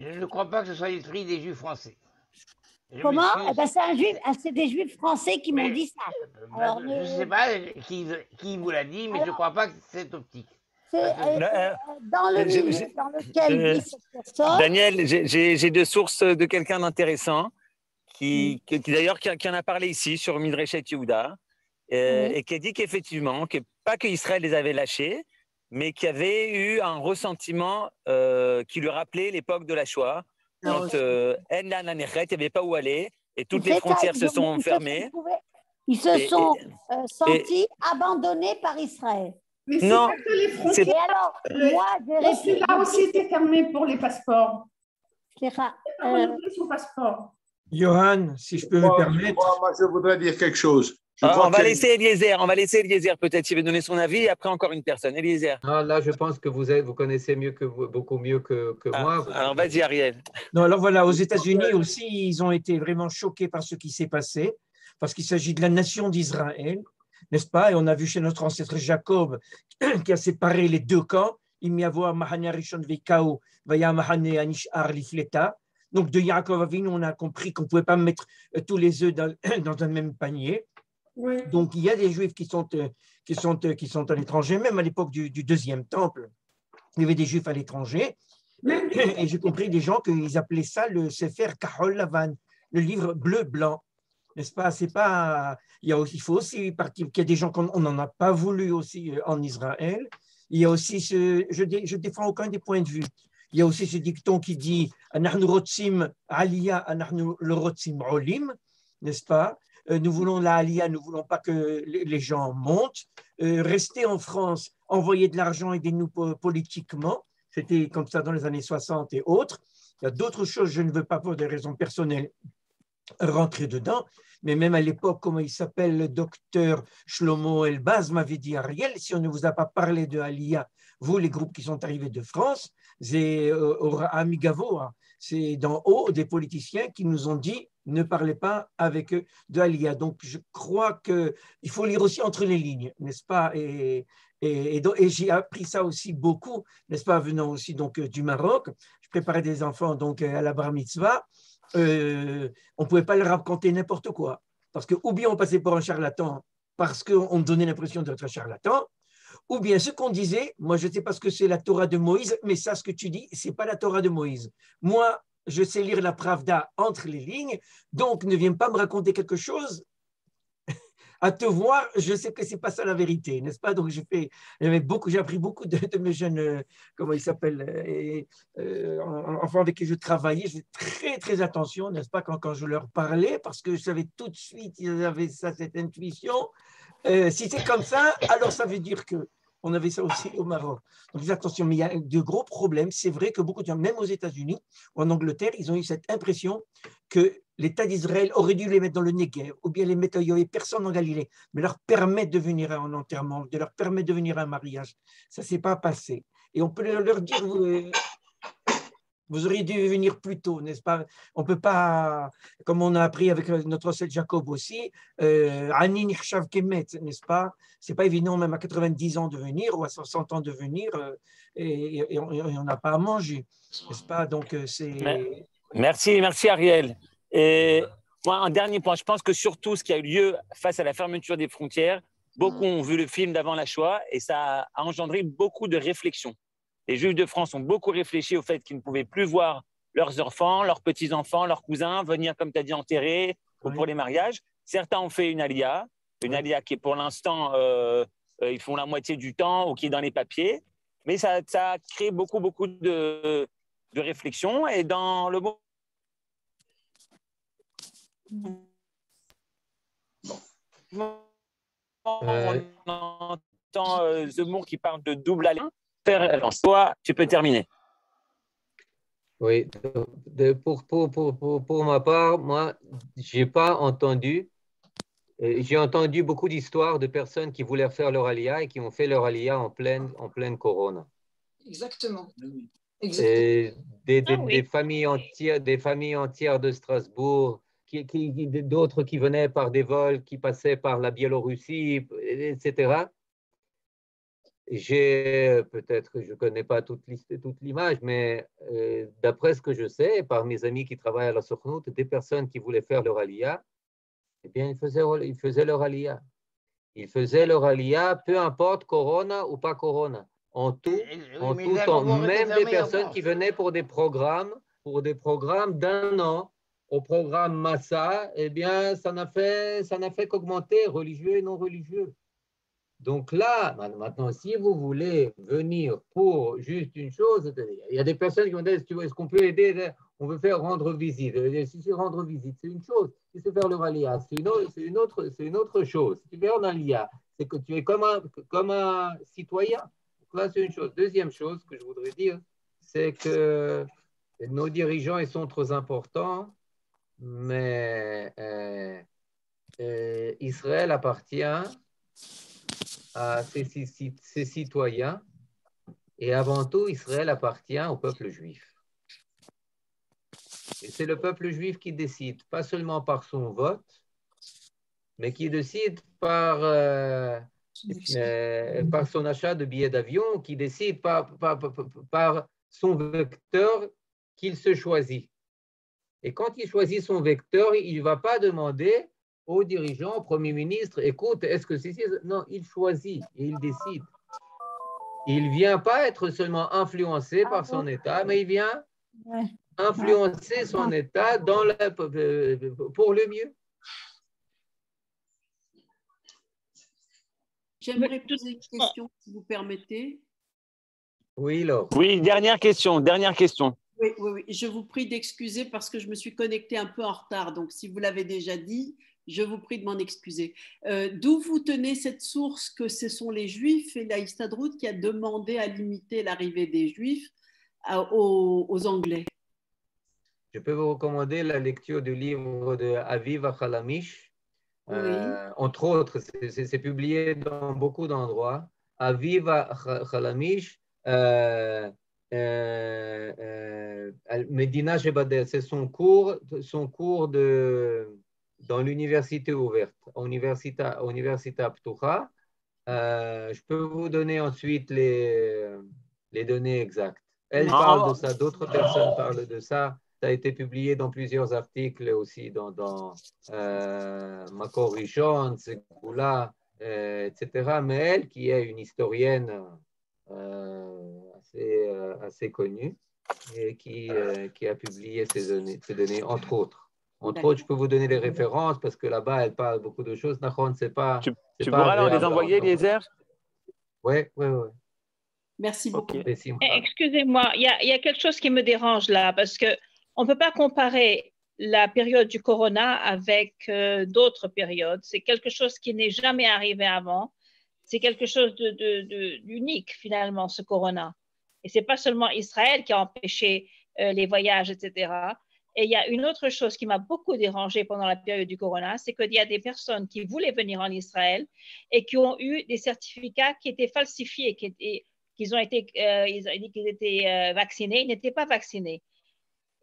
Je ne crois pas que ce soit l'esprit des Juifs français. Comment? C'est des Juifs français qui m'ont dit ça. Alors, je ne sais pas qui vous l'a dit, mais je ne crois pas que c'est cette optique. Dans le milieu dans lequel vit cette personne. Daniel, j'ai deux sources de quelqu'un d'intéressant qui d'ailleurs qui en a parlé ici sur Midreshet Yehuda et qui a dit qu'effectivement, pas qu'Israël les avait lâchés, mais qu'il y avait eu un ressentiment qui lui rappelait l'époque de la Shoah, quand il n'y avait pas où aller et toutes les frontières se sont fermées. Ils se sont sentis abandonnés par Israël. Mais c'est pas que les frontières. Et alors, moi, là aussi était fermé pour les passeports. Son passeport. Johan, si je peux me permettre. Moi, je voudrais dire quelque chose. On va laisser Eliezer, peut-être, il va donner son avis, et après encore une personne. Eliezer. Non, là, je pense que vous connaissez beaucoup mieux que moi. Alors, vas-y, Ariel. Non, alors voilà, aux États-Unis aussi, ils ont été vraiment choqués par ce qui s'est passé, parce qu'il s'agit de la nation d'Israël, n'est-ce pas? Et on a vu chez notre ancêtre Jacob qui a séparé les deux camps. Il y avait Mahane Rishon Vekao, Vaya Mahane Anishar Lifleta. Donc, de Yaakov Avinu, on a compris qu'on ne pouvait pas mettre tous les œufs dans un même panier. Oui. Donc, il y a des Juifs qui sont à l'étranger, même à l'époque du deuxième temple. Il y avait des Juifs à l'étranger. Et j'ai compris des gens qu'ils appelaient ça le Sefer Kahol Lavan, le livre bleu-blanc. N'est-ce pas? C'est pas. Il faut aussi partir qu'il y a des gens qu'on n'en a pas voulu aussi en Israël. Il y a aussi je défends aucun des points de vue. Il y a aussi ce dicton qui dit Anachnu rotzim aliyah, anachnu le rotzim olim, n'est-ce pas? Nous voulons la aliyah, nous ne voulons pas que les gens montent. Rester en France, envoyer de l'argent, aidez-nous politiquement. C'était comme ça dans les années 60 et autres. Il y a d'autres choses, je ne veux pas pour des raisons personnelles rentrer dedans, mais même à l'époque, comment il s'appelle, le docteur Shlomo Elbaz m'avait dit, Ariel, si on ne vous a pas parlé de Aliyah, vous, les groupes qui sont arrivés de France, c'est Amigavoa, c'est d'en haut des politiciens qui nous ont dit, ne parlez pas avec eux de Aliyah. Donc, je crois qu'il faut lire aussi entre les lignes, n'est-ce pas? Et j'ai appris ça aussi beaucoup, n'est-ce pas, venant aussi donc, du Maroc. Je préparais des enfants donc, à la bar mitzvah. On ne pouvait pas leur raconter n'importe quoi. Parce que, ou bien on passait pour un charlatan, parce qu'on donnait l'impression d'être un charlatan, ou bien ce qu'on disait, moi je ne sais pas ce que c'est la Torah de Moïse, mais ça, ce que tu dis, ce n'est pas la Torah de Moïse. Moi, je sais lire la Pravda entre les lignes, donc ne viens pas me raconter quelque chose. À te voir, je sais que ce n'est pas ça la vérité, n'est-ce pas? Donc, j'ai appris beaucoup de mes jeunes, comment ils s'appellent, enfants avec qui je travaillais. Je faisais très, très attention, n'est-ce pas, quand je leur parlais, parce que je savais tout de suite, ils avaient ça, cette intuition. Si c'est comme ça, alors ça veut dire qu'on avait ça aussi au Maroc. Donc, attention, mais il y a de gros problèmes. C'est vrai que beaucoup de gens, même aux États-Unis ou en Angleterre, ils ont eu cette impression que l'État d'Israël aurait dû les mettre dans le Negev, ou bien les mettre, il n'y avait personne en Galilée, mais leur permettre de venir à un enterrement, de leur permettre de venir à un mariage. Ça ne s'est pas passé. Et on peut leur dire, vous auriez dû venir plus tôt, n'est-ce pas? On ne peut pas, comme on a appris avec notre ancêtre Jacob aussi, Ani Nirchav Kemet, n'est-ce pas? Ce n'est pas évident même à 90 ans de venir ou à 60 ans de venir et on n'a pas à manger, n'est-ce pas? Donc c'est... Merci Ariel. Et moi, un dernier point, je pense que surtout ce qui a eu lieu face à la fermeture des frontières, beaucoup ont vu le film d'avant la Shoah et ça a engendré beaucoup de réflexions. Les Juifs de France ont beaucoup réfléchi au fait qu'ils ne pouvaient plus voir leurs enfants, leurs petits-enfants, leurs cousins venir, comme tu as dit, enterrer ou pour les mariages. Certains ont fait une aliyah qui est pour l'instant, ils font la moitié du temps ou qui est dans les papiers. Mais ça a créé beaucoup de réflexions. Et dans le mot... On entend Zemmour qui parle de double alliance. Toi, tu peux terminer. Oui, pour ma part, moi, j'ai pas entendu. J'ai entendu beaucoup d'histoires de personnes qui voulaient faire leur aliyah et qui ont fait leur aliyah en pleine corona. Exactement. Des familles entières de Strasbourg, d'autres qui venaient par des vols, qui passaient par la Biélorussie, etc. Peut-être que je ne connais pas toute l'image, mais d'après ce que je sais, par mes amis qui travaillent à la Sokhnout, des personnes qui voulaient faire leur aliyah, eh bien, ils faisaient leur aliyah. Ils faisaient leur aliyah, peu importe corona ou pas corona. En tout temps, même des personnes qui venaient pour des programmes d'un an, au programme Massa, eh bien, ça n'a fait qu'augmenter, religieux et non religieux. Donc là, maintenant, si vous voulez venir pour juste une chose, il y a des personnes qui vont dire, est-ce qu'on peut aider? On veut faire rendre visite. Si c'est rendre visite, c'est une chose. Si c'est faire le aliyah, c'est une autre chose. Si tu fais un aliyah, c'est que tu es comme un citoyen. Donc là, c'est une chose. Deuxième chose que je voudrais dire, c'est que nos dirigeants, ils sont trop importants, mais Israël appartient à ses citoyens et avant tout, Israël appartient au peuple juif. Et c'est le peuple juif qui décide, pas seulement par son vote, mais qui décide par son achat de billets d'avion, qui décide par son vecteur qu'il se choisit. Et quand il choisit son vecteur, il ne va pas demander aux dirigeants, au Premier ministre, écoute, est-ce que c'est... Non, il choisit et il décide. il vient pas être seulement influencé par son état, mais il vient influencer son état pour le mieux. J'aimerais poser une question, si vous permettez. Oui, Laure. Oui, dernière question. Oui. Je vous prie d'excuser parce que je me suis connectée un peu en retard. Donc, si vous l'avez déjà dit, je vous prie de m'en excuser. D'où vous tenez cette source que ce sont les Juifs et la Histadrout qui a demandé à limiter l'arrivée des Juifs aux Anglais? Je peux vous recommander la lecture du livre de Aviv Achalamish. Entre autres, c'est publié dans beaucoup d'endroits. Aviv Achalamish, Medina Shebader, c'est son cours dans l'université ouverte, Universita Ptucha. Je peux vous donner ensuite les données exactes. Elle parle de ça, d'autres personnes parlent de ça. Ça a été publié dans plusieurs articles aussi dans Makor Rishon, Segula, etc. Mais elle, qui est une historienne assez connue et qui a publié ces données, entre autres. Entre autres, je peux vous donner les références parce que là-bas, elle parle beaucoup de choses. Nahon, c'est pas. Tu pourras les envoyer, Eliezer? Oui. Merci beaucoup. Excusez-moi, il y a quelque chose qui me dérange là, parce qu'on ne peut pas comparer la période du corona avec d'autres périodes. C'est quelque chose qui n'est jamais arrivé avant. C'est quelque chose d'unique, finalement, ce corona. Et ce n'est pas seulement Israël qui a empêché les voyages, etc. Et il y a une autre chose qui m'a beaucoup dérangée pendant la période du corona, c'est qu'il y a des personnes qui voulaient venir en Israël et qui ont eu des certificats qui étaient falsifiés, ils ont dit qu'ils étaient vaccinés, ils n'étaient pas vaccinés.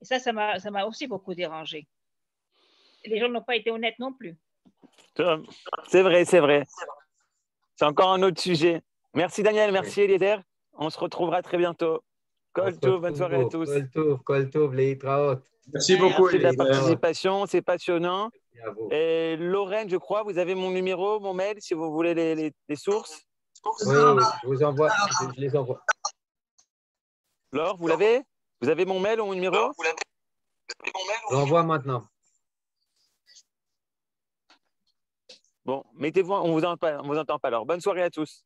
Et ça m'a aussi beaucoup dérangé. Les gens n'ont pas été honnêtes non plus. C'est vrai. C'est encore un autre sujet. Merci Daniel, merci Eliezer. On se retrouvera très bientôt. Kol Tov, bonne soirée à tous. Kol Tov, leitraot. Merci beaucoup. Merci de la participation, c'est passionnant. Et Lorraine, je crois, vous avez mon numéro, mon mail, si vous voulez les sources. Oui, je vous envoie, je les envoie. Laure, vous l'avez? Vous avez mon mail ou mon numéro? Je l'envoie maintenant. Bon, mettez-vous, on vous entend pas alors. Bonne soirée à tous.